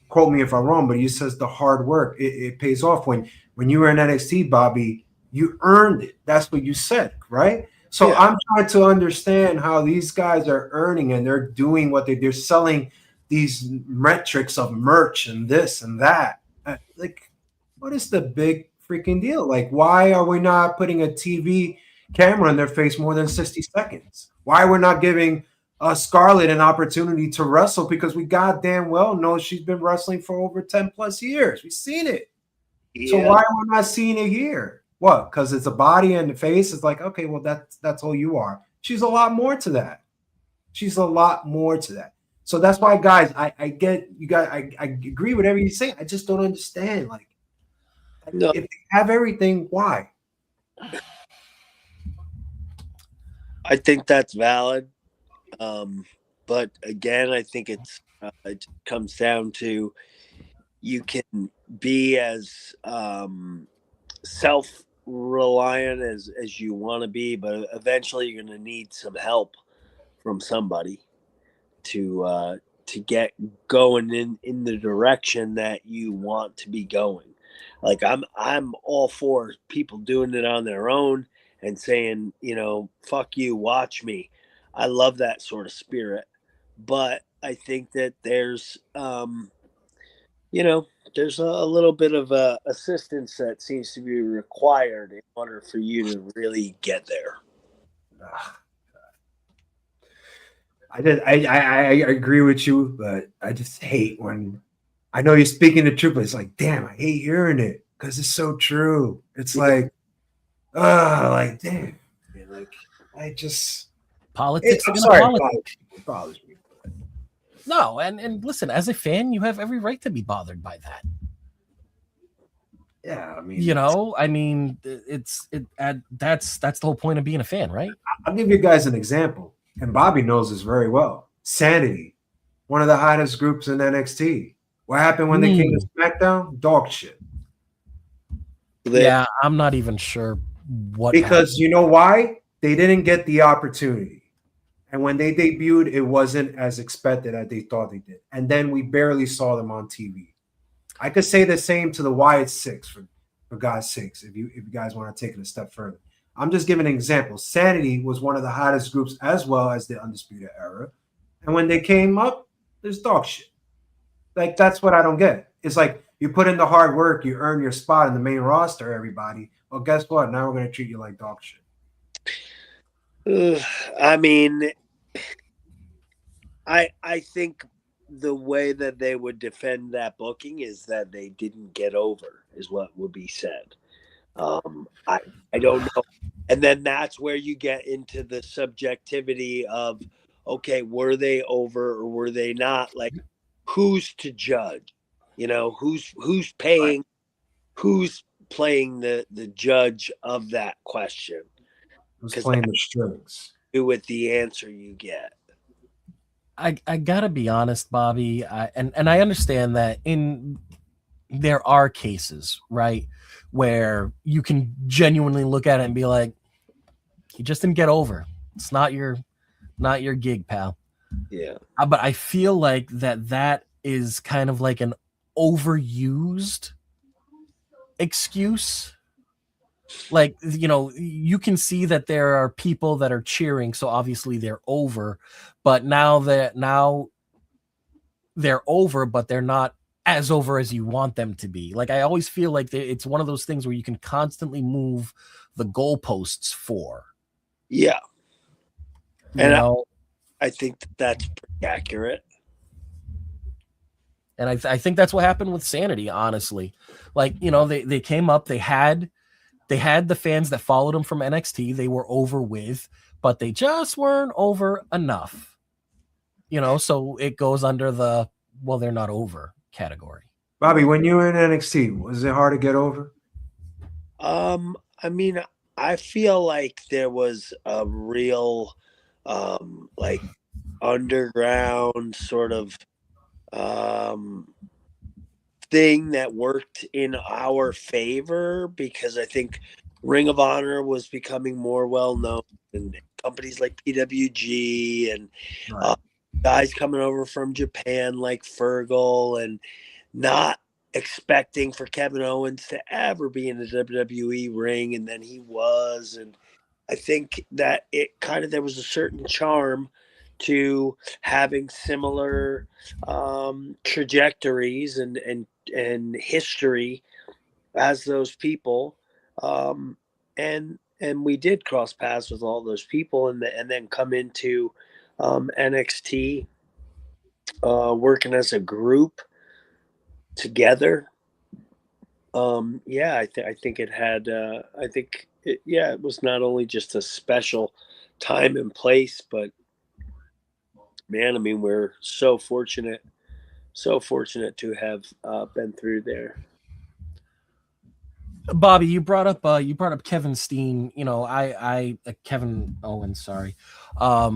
Quote me if I'm wrong, but he says the hard work it pays off. When you were in NXT, Bobby, you earned it. That's what you said, right? So yeah. I'm trying to understand how these guys are earning and they're doing what they're selling these metrics of merch and this and that. Like, what is the big freaking deal? Like, why are we not putting a TV camera in their face more than 60 seconds? Why we're not giving Scarlett an opportunity to wrestle? Because we goddamn well know she's been wrestling for over 10 plus years. We've seen it. Yeah. So why are we not seeing it here? What? Because it's a body and the face. It's like, okay, well, that's all you are. She's a lot more to that. So that's why, guys, I get you guys. I agree with everything you say. I just don't understand. Like, no. If they have everything, why? I think that's valid. But again, I think it comes down to you can be as self-reliant as you want to be, but eventually you're going to need some help from somebody to get going in the direction that you want to be going. Like I'm all for people doing it on their own and saying, fuck you, watch me. I love that sort of spirit, but I think that there's there's a little bit of assistance that seems to be required in order for you to really get there. I agree with you, but I just hate when I know you're speaking the truth, but it's like, damn, I hate hearing it because it's so true. It's like, damn, like I just politics. Bothers me. No, and listen, as a fan, you have every right to be bothered by that. Yeah, I mean, that's the whole point of being a fan, right? I'll give you guys an example, and Bobby knows this very well. Sanity, one of the hottest groups in NXT. What happened when they came to SmackDown? Dog shit. Yeah, I'm not even sure what. Because happened. You know why? They didn't get the opportunity. And when they debuted, it wasn't as expected as they thought they did. And then we barely saw them on TV. I could say the same to the Wyatt Six, for God's sakes, if you guys want to take it a step further. I'm just giving an example. Sanity was one of the hottest groups as well as the Undisputed Era. And when they came up, there's dog shit. Like, that's what I don't get. It's like you put in the hard work, you earn your spot in the main roster, everybody. Well, guess what? Now we're going to treat you like dog shit. I mean, I think the way that they would defend that booking is that they didn't get over, is what would be said. I don't know. And then that's where you get into the subjectivity of, okay, were they over or were they not? Like, who's to judge? Who's paying, who's playing the judge of that question? Who's playing the strings? With the answer you get. I gotta be honest, Bobby, and I understand that there are cases, right, where you can genuinely look at it and be like, you just didn't get over. It's not your gig, pal. Yeah. But I feel like that is kind of like an overused excuse. Like, you can see that there are people that are cheering, so obviously they're over, but now they're over, but they're not as over as you want them to be. Like, I always feel like it's one of those things where you can constantly move the goalposts for. Yeah. I think that's pretty accurate. And I think that's what happened with Sanity, honestly. Like, they came up, they had the fans that followed them from NXT. They were over with, but they just weren't over enough. So it goes under the, well, they're not over category. Bobby, when you were in NXT, was it hard to get over? I mean, I feel like there was a real, like underground sort of thing that worked in our favor, because I think Ring of Honor was becoming more well known, and companies like PWG and guys coming over from Japan like Fergal, and not expecting for Kevin Owens to ever be in the WWE ring, and then he was. And I think that there was a certain charm to having similar trajectories and history as those people, and we did cross paths with all those people, and then come into NXT, working as a group together. I think it had. It was not only just a special time and place, but man, I mean, we're so fortunate to have been through there. Bobby, you brought up Kevin Steen. I Kevin Owens. Sorry, I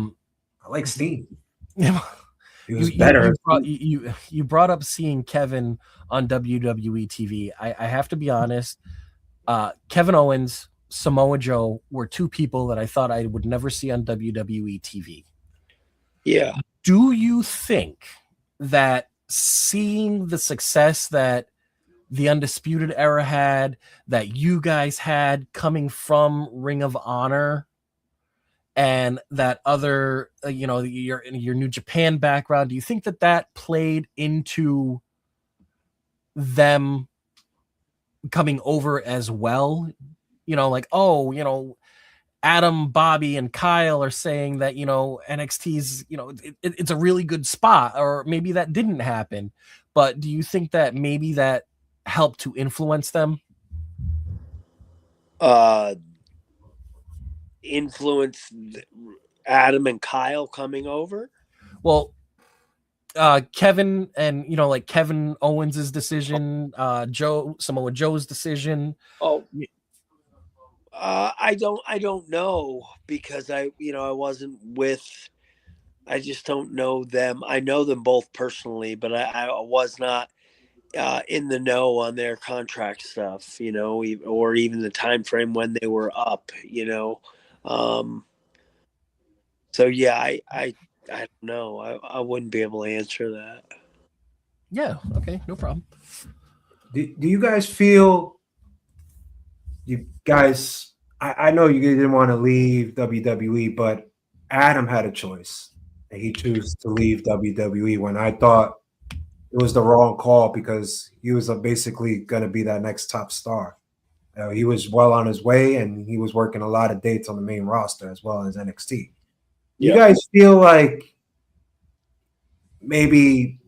like Steen. He was you better. You brought up seeing Kevin on WWE TV. I have to be honest. Kevin Owens, Samoa Joe were two people that I thought I would never see on WWE TV. Yeah. Do you think that seeing the success that the Undisputed Era had, that you guys had coming from Ring of Honor, and that other, your New Japan background, do you think that played into them coming over as well? Adam, Bobby, and Kyle are saying that, NXT's, it's a really good spot, or maybe that didn't happen. But do you think that maybe that helped to influence them? Influence Adam and Kyle coming over? Well, Kevin and Kevin Owens's decision, Samoa Joe's decision. I don't know, because I wasn't with. I just don't know them. I know them both personally, but I was not in the know on their contract stuff, or even the time frame when they were up, So yeah, I don't know. I wouldn't be able to answer that. Yeah. Okay. No problem. Do you guys feel? You guys, I know you didn't want to leave WWE, but Adam had a choice, and he chose to leave WWE when I thought it was the wrong call, because he was basically going to be that next top star. He was well on his way, and he was working a lot of dates on the main roster as well as NXT. You guys feel like maybe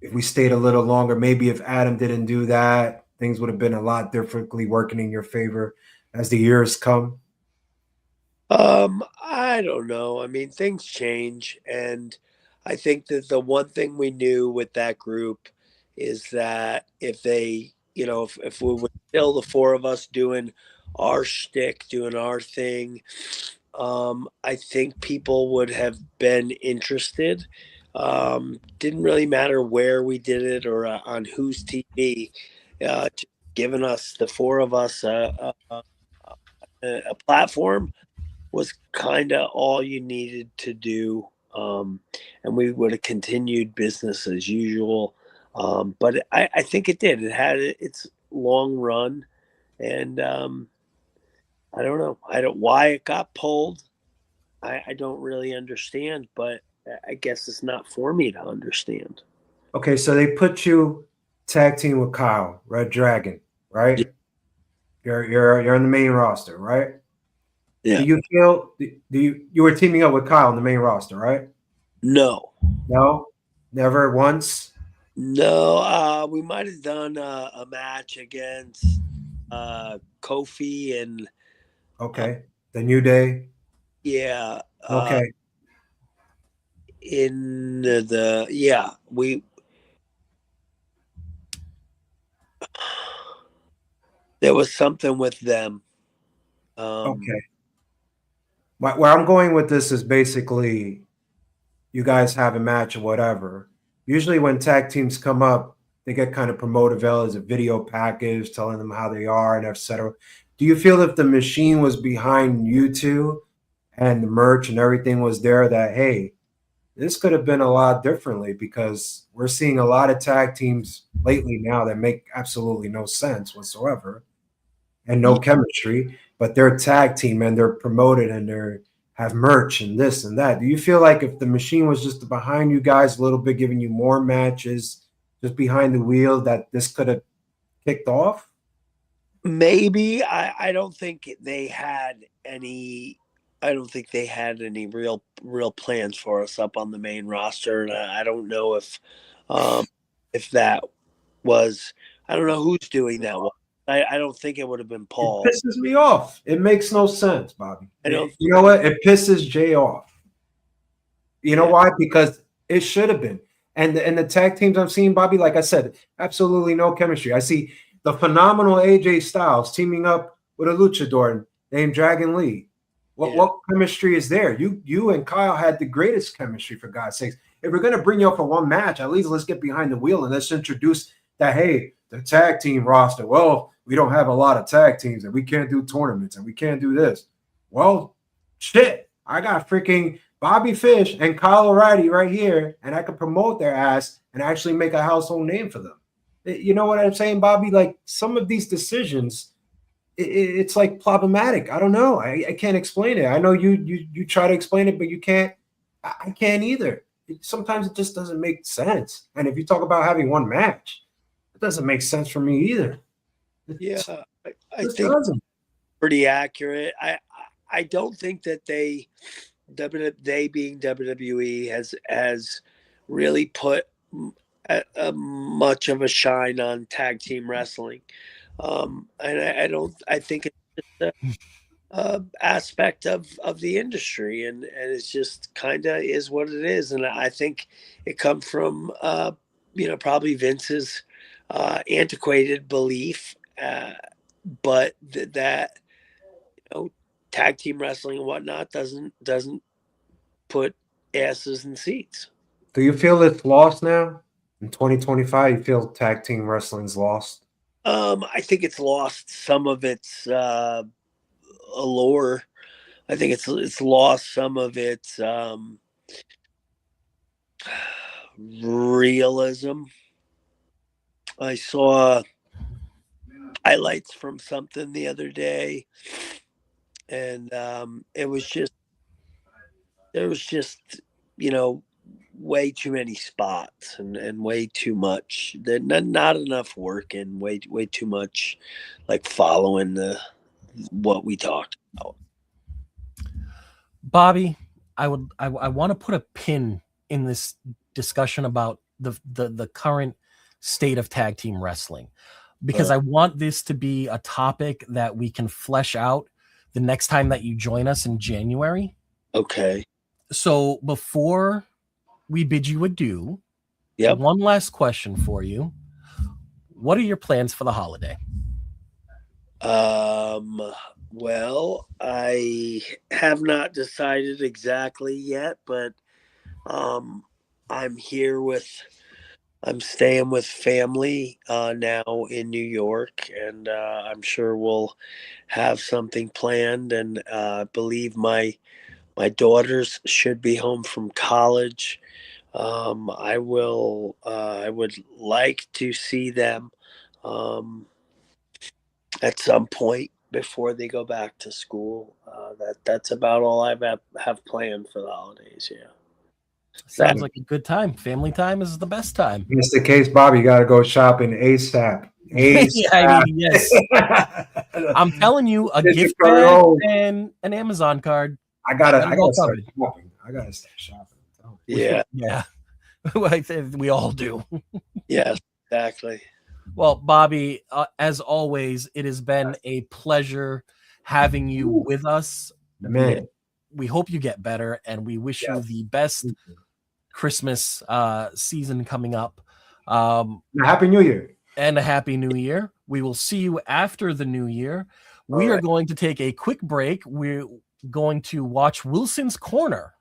if we stayed a little longer, maybe if Adam didn't do that, things would have been a lot differently working in your favor as the years come? I don't know. I mean, things change, and I think that the one thing we knew with that group is that if they, if we were still the four of us doing our shtick, doing our thing, I think people would have been interested. Didn't really matter where we did it or on whose TV. Giving us, the four of us, a platform was kind of all you needed to do, and we would have continued business as usual. But I think it did. It had its long run, and I don't know. Why it got pulled. I don't really understand, but I guess it's not for me to understand. Okay, so they put you tag team with Kyle, Red Dragon, right? Yeah. You're in the main roster, right? Yeah. Do you feel you were teaming up with Kyle on the main roster, right? No, No, never once. no. We might have done a match against Kofi and Okay, the New Day. yeah, Okay, in the yeah we there was something with them. okay. Where I'm going with this is basically you guys have a match or whatever. Usually, when tag teams come up, they get kind of promoted as a video package, telling them how they are and etc. Do you feel if the machine was behind you two and the merch and everything was there, that hey, this could have been a lot differently? Because we're seeing a lot of tag teams lately now that make absolutely no sense whatsoever and no chemistry, but they're tag team and they're promoted and they're have merch and this and that. Do you feel like if the machine was just behind you guys a little bit, giving you more matches, just behind the wheel, that this could have kicked off? Maybe I don't think they had any. I don't think they had any real plans for us up on the main roster, and I don't know if that was. I don't know who's doing that one. I don't think it would have been It Paul. pisses me off. It makes no sense, Bobby. I don't. You know what? It pisses Jay off. You know Yeah. why? Because it should have been. And the tag teams I'm seeing, Bobby, like I said, absolutely no chemistry. I see the phenomenal AJ Styles teaming up with a luchador named Dragon Lee. What chemistry is there? You and Kyle had the greatest chemistry, for God's sakes. If we're gonna bring you up for one match, at least let's get behind the wheel and let's introduce that, hey, the tag team roster. Well, we don't have a lot of tag teams and we can't do tournaments and we can't do this. Well, shit. I got freaking Bobby Fish and Kyle O'Reilly right here, and I could promote their ass and actually make a household name for them. You know what I'm saying, Bobby? Like some of these decisions, it's like problematic. I don't know. I can't explain it. I know you try to explain it, but you can't. I can't either. Sometimes it just doesn't make sense. And if you talk about having one match, it doesn't make sense for me either. Yeah, I It think doesn't. pretty accurate. I don't think that they being WWE has really put a much of a shine on tag team wrestling, and I don't. I think it's just a aspect of the industry, and it's just kind of is what it is. And I think it comes from probably Vince's antiquated belief, but that tag team wrestling and whatnot doesn't put asses in seats. Do you feel it's lost now in 2025? You feel tag team wrestling's lost? I think it's lost some of its allure. I think it's lost some of its realism. I saw highlights from something the other day, and there was just way too many spots and way too much. Not enough work and way too much like following what we talked about. Bobby, I want to put a pin in this discussion about the current state of tag team wrestling, because I want this to be a topic that we can flesh out the next time that you join us in January. Okay. So before we bid you adieu, Yep. one last question for you. What are your plans for the holiday? Well, I have not decided exactly yet, but I'm staying with family now in New York, and I'm sure we'll have something planned. And I believe my daughters should be home from college. I would like to see them at some point before they go back to school. That's about all I have planned for the holidays. Yeah. Sounds like a good time. Family time is the best time. If it's the case, Bobby, you got to go shopping ASAP. I mean, yes. I'm telling you, a Get gift your bag card home. and an Amazon card. I gotta go start covered. shopping. I gotta start shopping. Yeah. Yeah. I think we all do. Yes, exactly. Well, Bobby, as always, it has been a pleasure having you with us. Man. We hope you get better, and we wish you Yes. the best Christmas season coming up. Happy New Year. And a happy new year. We will see you after the new year. We All are right. going to take a quick break. We're going to watch Wilson's Corner.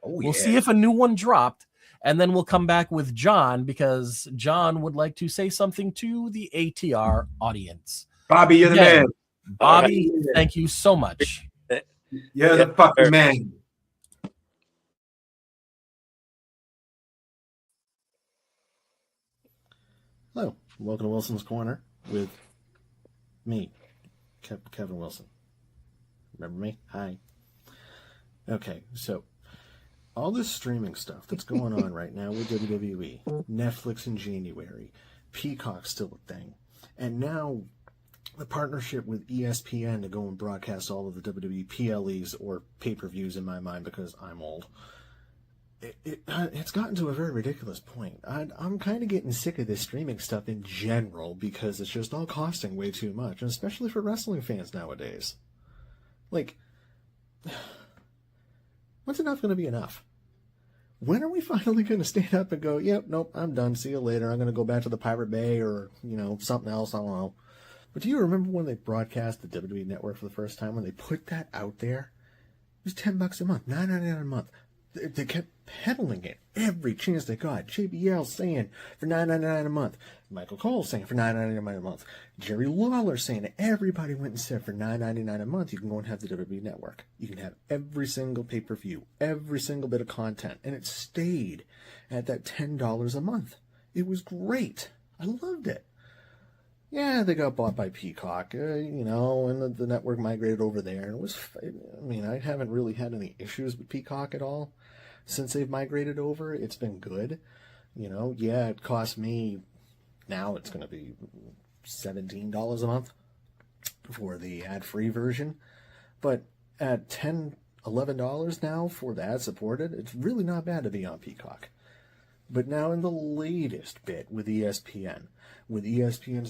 We'll see if a new one dropped, and then we'll come back with John because John would like to say something to the ATR audience. Bobby, you're the Again, man. Bobby, thank you so much. You're the fucking man. Hello, welcome to Wilson's Corner with me, Kevin Wilson. Remember me? Hi. Okay, so all this streaming stuff that's going on right now with WWE, Netflix in January, Peacock's still a thing, and now the partnership with ESPN to go and broadcast all of the WWE PLEs or pay-per-views in my mind because I'm old. It's gotten to a very ridiculous point. I'm kind of getting sick of this streaming stuff in general because it's just all costing way too much, and especially for wrestling fans nowadays. Like, when's enough going to be enough? When are we finally going to stand up and go, yep, nope, I'm done, see you later, I'm going to go back to the Pirate Bay or, something else, I don't know. But do you remember when they broadcast the WWE Network for the first time, when they put that out there? It was $10 a month, $9.99 a month. They kept peddling it every chance they got. JBL saying for $9.99 a month. Michael Cole saying for $9.99 a month. Jerry Lawler saying it. Everybody went and said for $9.99 a month you can go and have the WWE Network. You can have every single pay-per-view, every single bit of content. And it stayed at that $10 a month. It was great. I loved it. Yeah, they got bought by Peacock, and the network migrated over there. And it was, I haven't really had any issues with Peacock at all. Since they've migrated over, it's been good. Yeah, it cost me, now it's going to be $17 a month for the ad-free version. But at $10, $11 now for the ad-supported, it's really not bad to be on Peacock. But now in the latest bit with ESPN's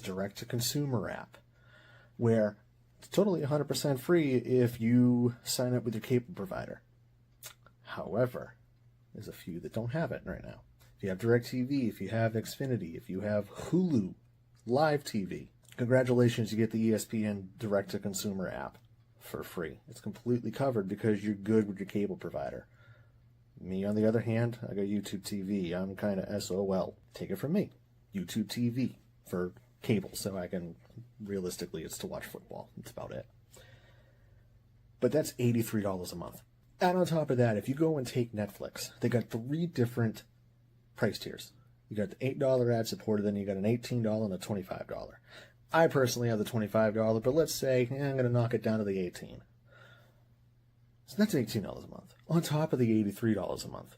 direct-to-consumer app, where it's totally 100% free if you sign up with your cable provider. However, there's a few that don't have it right now. If you have DirecTV, if you have Xfinity, if you have Hulu, Live TV, congratulations, you get the ESPN direct-to-consumer app for free. It's completely covered because you're good with your cable provider. Me, on the other hand, I got YouTube TV. I'm kind of SOL. Take it from me. YouTube TV for cable, so I can, realistically, it's to watch football. That's about it. But that's $83 a month. And on top of that, if you go and take Netflix, they got 3 different price tiers. You got the $8 ad-supported, then you got an $18 and a $25. I personally have the $25, but let's say I'm going to knock it down to the $18. So that's $18 a month, on top of the $83 a month.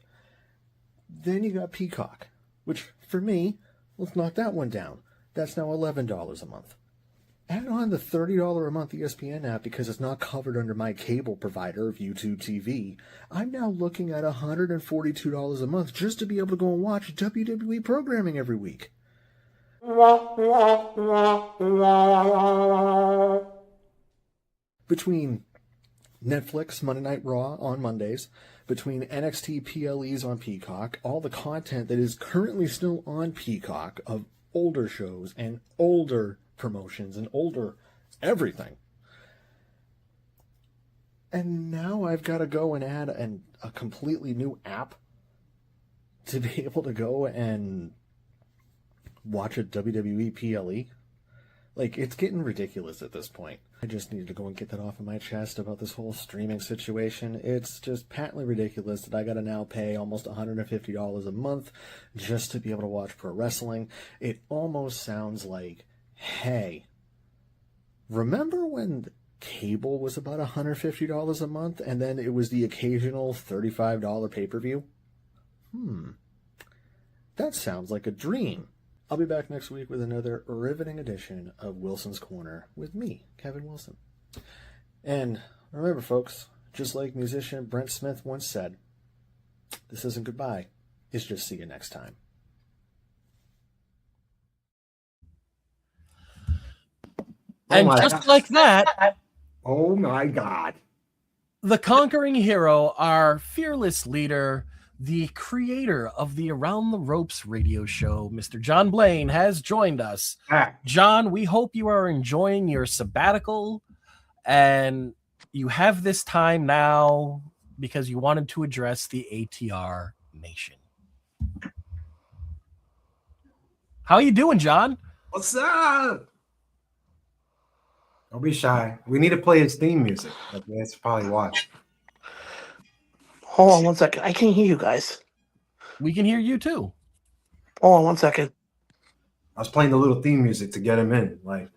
Then you got Peacock, which, for me, let's knock that one down. That's now $11 a month. Add on the $30 a month ESPN app because it's not covered under my cable provider of YouTube TV. I'm now looking at $142 a month just to be able to go and watch WWE programming every week. Between Netflix, Monday Night Raw on Mondays, between NXT PLEs on Peacock, all the content that is currently still on Peacock of older shows and older promotions and older everything. And now I've got to go and add a completely new app to be able to go and watch a WWE PLE. Like, it's getting ridiculous at this point. I just needed to go and get that off of my chest about this whole streaming situation. It's just patently ridiculous that I gotta now pay almost $150 a month just to be able to watch pro wrestling. It almost sounds like, hey, remember when cable was about $150 a month and then it was the occasional $35 pay-per-view? That sounds like a dream. I'll be back next week with another riveting edition of Wilson's Corner with me, Kevin Wilson. And remember, folks, just like musician Brent Smith once said, This isn't goodbye. It's just see you next time. And just like that, oh my God, the conquering hero, our fearless leader, the creator of the Around the Ropes radio show, Mr. John Blaine, has joined us. John, we hope you are enjoying your sabbatical and you have this time now because you wanted to address the ATR Nation. How are you doing, John? What's up? Don't be shy. We need to play his theme music. That's probably why. Hold on 1 second. I can't hear you guys. We can hear you too. Hold on 1 second. I was playing the little theme music to get him in. Like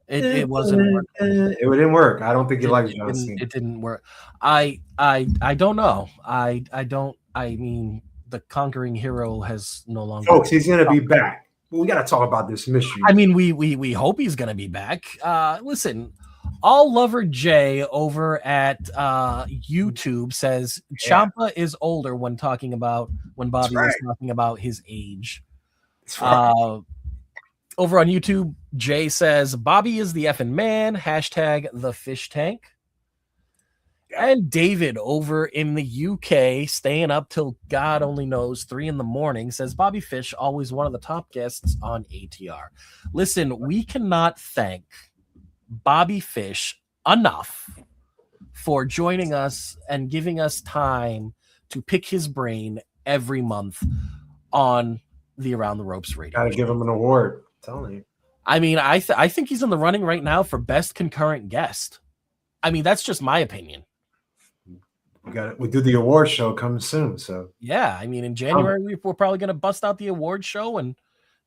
it wasn't working. It didn't work. I don't think he likes John Cena. It didn't work. I don't know. I mean, the conquering hero has no longer. Folks, he's gonna be back. Well, we got to talk about this mystery. I mean, we hope he's going to be back. Listen, All Lover Jay over at YouTube says Ciampa is older when talking about when Bobby was talking about his age. Over on YouTube, Jay says Bobby is the effing man. Hashtag the fish tank. And David over in the UK, staying up till God only knows 3 a.m, says Bobby Fish, always one of the top guests on ATR. Listen, we cannot thank Bobby Fish enough for joining us and giving us time to pick his brain every month on the Around the Ropes radio. Gotta give him an award. I'm telling you. I mean, I think he's in the running right now for best concurrent guest. I mean, that's just my opinion. We do the award show coming soon. So yeah, I mean, in January we're probably going to bust out the award show, and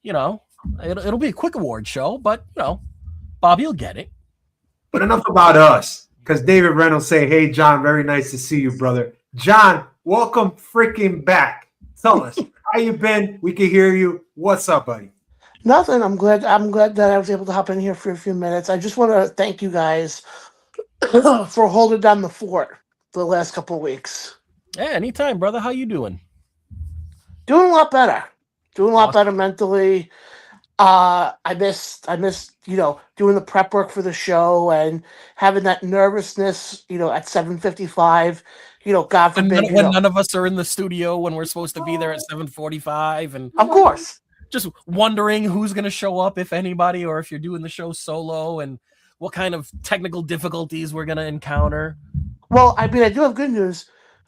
it'll be a quick award show, but Bobby will get it. But enough about us, because David Reynolds say, "Hey John, very nice to see you, brother." John, welcome freaking back. Tell us how you been. We can hear you. What's up, buddy? Nothing. I'm glad that I was able to hop in here for a few minutes. I just want to thank you guys for holding down the fort the last couple of weeks. Yeah, anytime, brother. How you doing? Doing a lot better. Doing a lot better mentally. I missed doing the prep work for the show and having that nervousness, at 7:55. God forbid. When none of us are in the studio when we're supposed to be there at 7:45, and of course, just wondering who's going to show up, if anybody, or if you're doing the show solo, and what kind of technical difficulties we're going to encounter. Well, I mean, I do have good news.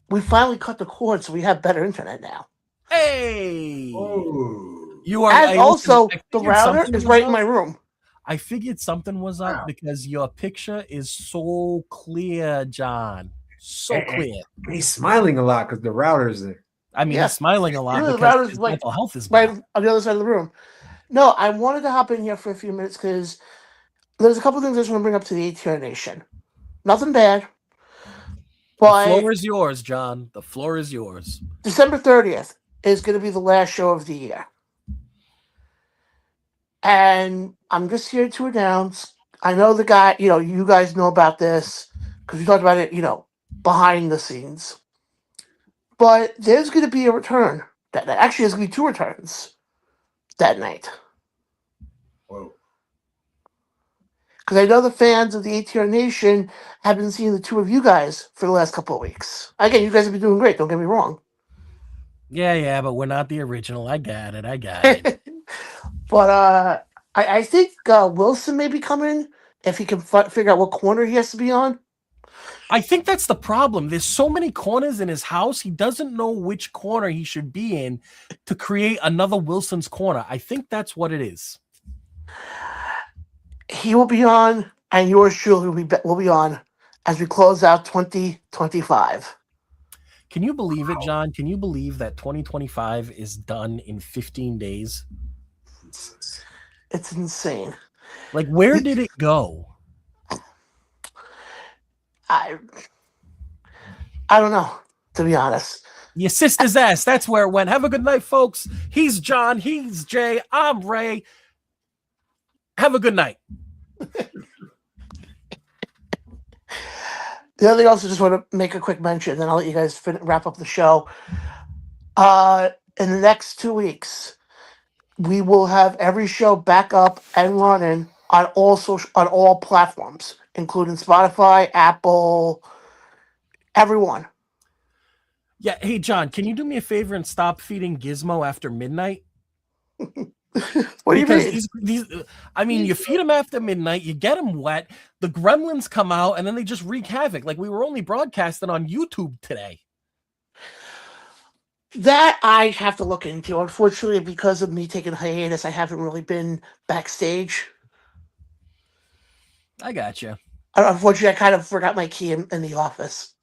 We finally cut the cord, so we have better internet now. Hey! Oh. You are. And also, the router is right in my room. I figured something was up because your picture is so clear, John. So clear. He's smiling a lot because the router's there. I mean, he's smiling a lot the because router's his like mental health is right bad. on the other side of the room. No, I wanted to hop in here for a few minutes because there's a couple things I just want to bring up to the ATR Nation. Nothing bad. But the floor is yours, John. The floor is yours. December 30th is going to be the last show of the year. And I'm just here to announce, I know the guy, you guys know about this because we talked about it, behind the scenes. But there's going to be a return. Actually, there's going to be 2 returns that night. Whoa. Because I know the fans of the ATR Nation have been seeing the 2 of you guys for the last couple of weeks. Again, you guys have been doing great. Don't get me wrong. Yeah, but we're not the original. I got it. But I think Wilson may be coming if he can figure out what corner he has to be on. I think that's the problem. There's so many corners in his house. He doesn't know which corner he should be in to create another Wilson's corner. I think that's what it is. He will be on, and yours truly will be on as we close out 2025. Can you believe it, John? Can you believe that 2025 is done in 15 days? It's insane. Like, where did it go? I don't know, to be honest. Your sister's ass. That's where it went. Have a good night, folks. He's John. He's Jay. I'm Ray. Have a good night. The other thing I also just want to make a quick mention, then I'll let you guys wrap up the show. In the next 2 weeks, we will have every show back up and running on all platforms, including Spotify, Apple, everyone. Yeah. Hey, John, can you do me a favor and stop feeding Gizmo after midnight? What do you Because mean? you feed them after midnight, you get them wet, the gremlins come out, and then they just wreak havoc. Like we were only broadcasting on YouTube today. That I have to look into. Unfortunately, because of me taking a hiatus, I haven't really been backstage. I gotcha. Unfortunately, I kind of forgot my key in the office.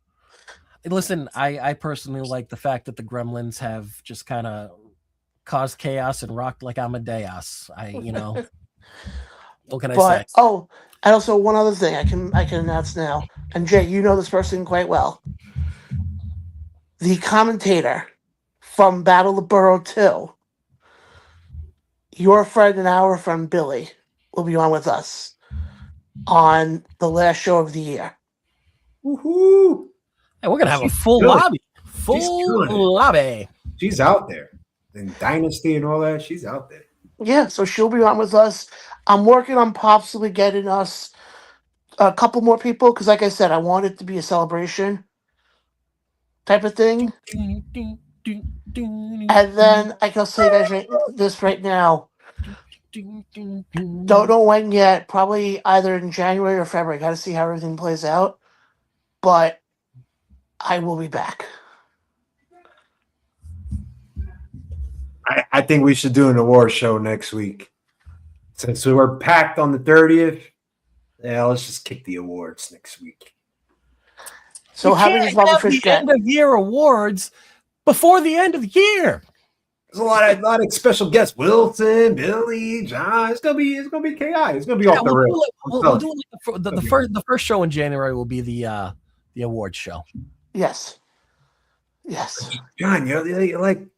Listen, I personally like the fact that the gremlins have just kind of caused chaos and rocked like Amadeus. What can I say? Oh, and also one other thing I can announce now. And Jay, you know this person quite well. The commentator from Battle of Borough 2, your friend and our friend Billy, will be on with us on the last show of the year. Woohoo! Hey, we're gonna have a full good. lobby. killing it. Lobby. She's out there. And Dynasty and all that, she's out there. Yeah, so she'll be on with us. I'm working on possibly getting us a couple more people because, like I said, I want it to be a celebration type of thing. And then I can say this right now. Don't know when yet. Probably either in January or February. Got to see how everything plays out. But I will be back. I think we should do an award show next week. Since we were packed on the 30th, let's just kick the awards next week. So how many does Fish get? End of year awards before the end of the year. There's a lot of special guests: Wilson, Billy, John. It's gonna be KI. It's gonna be off the rails. We'll do the first show in January will be the awards show. Yes. John, you're like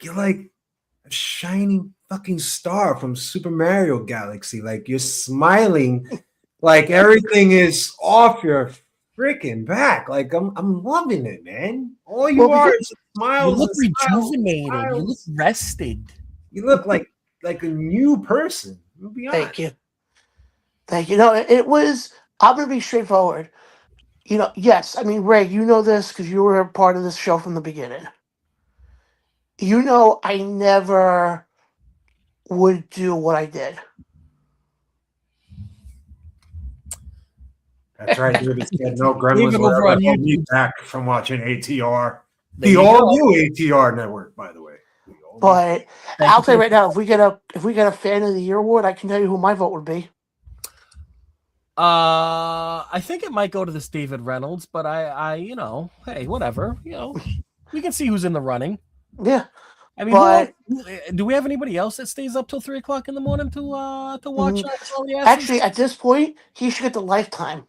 a shining fucking star from Super Mario Galaxy. Like you're smiling, like everything is off your freaking back. Like I'm loving it, man. All you are is smiles. You look rejuvenated. You look rested. You look like a new person. Thank you. No, it was. I'm gonna be straightforward. Yes. I mean, Ray, you know this because you were a part of this show from the beginning. I never would do what I did. That's right. You said no gremlins will ever hold me back from watching ATR. The all-new ATR network, by the way. But I'll tell you right now, if we get a Fan of the Year award, I can tell you who my vote would be. I think it might go to this David Reynolds, but I hey, whatever. We can see who's in the running. Yeah. I mean, do we have anybody else that stays up till 3 o'clock in the morning to watch? Actually, at this point, he should get the Lifetime.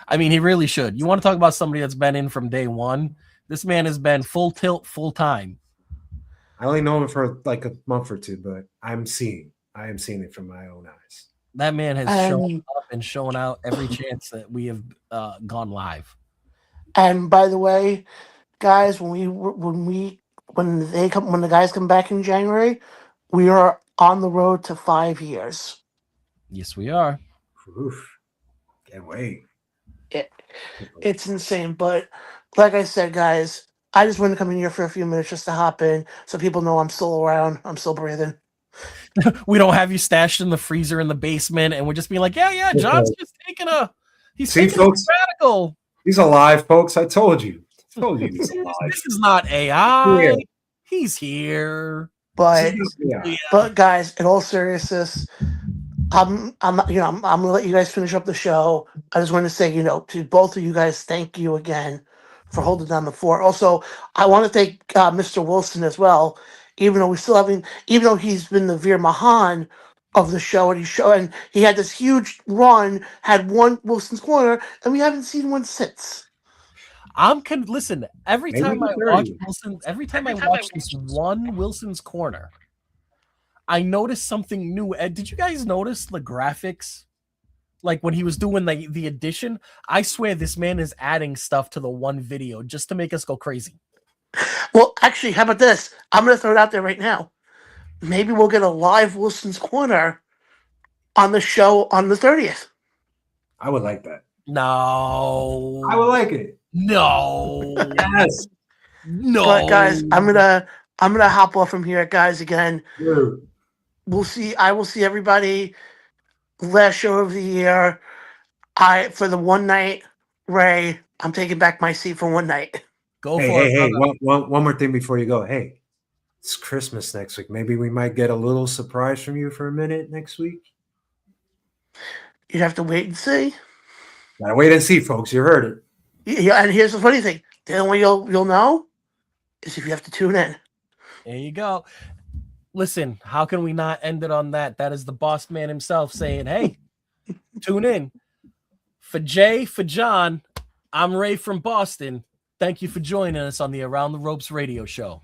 I mean, he really should. You want to talk about somebody that's been in from day one? This man has been full tilt, full time. I only know him for like a month or two, but I am seeing it from my own eyes. That man has shown up and shown out every chance that we have gone live. And by the way, guys, when the guys come back in January, we are on the road to 5 years. Yes, we are. Oof. Can't wait. It's insane, but like I said, guys, I just wanted to come in here for a few minutes just to hop in so people know I'm still around. I'm still breathing. We don't have you stashed in the freezer in the basement, and we're just being like, yeah, John's just taking he's taking a sabbatical. He's alive, folks. I told you. He's alive. This is not AI. He's here. But guys, in all seriousness, I'm gonna let you guys finish up the show. I just want to say, to both of you guys, thank you again for holding down the fort. Also, I want to thank Mr. Wilson as well. Even though he's been the Veer Mahan of the show, and he had this huge run, had one Wilson's Corner, and we haven't seen one since. Listen, every time I watch this one Wilson's Corner, I notice something new. Did you guys notice the graphics Like when he was doing the addition, I swear this man is adding stuff to the one video just to make us go crazy. Well, actually, how about this? I'm going to throw it out there right now. Maybe we'll get a live Wilson's Corner on the show on the 30th. I would like that. No. I would like it. No. Yes. No. But guys, I'm gonna hop off from here, guys. Again, Dude. we'll see. I will see everybody. Last show of the year. For the one night, Ray. I'm taking back my seat for one night. Go Hey, for hey, it. hey! brother. One more thing before you go. Hey, it's Christmas next week. Maybe we might get a little surprise from you for a minute next week. You'd have to wait and see. Gotta wait and see, folks. You heard it. Yeah, and here's the funny thing: the only way you'll know is if you have to tune in. There you go. Listen, how can we not end it on that? That is the boss man himself saying, hey, tune in. For Jay, for John, I'm Ray from Boston. Thank you for joining us on the Around the Ropes radio show.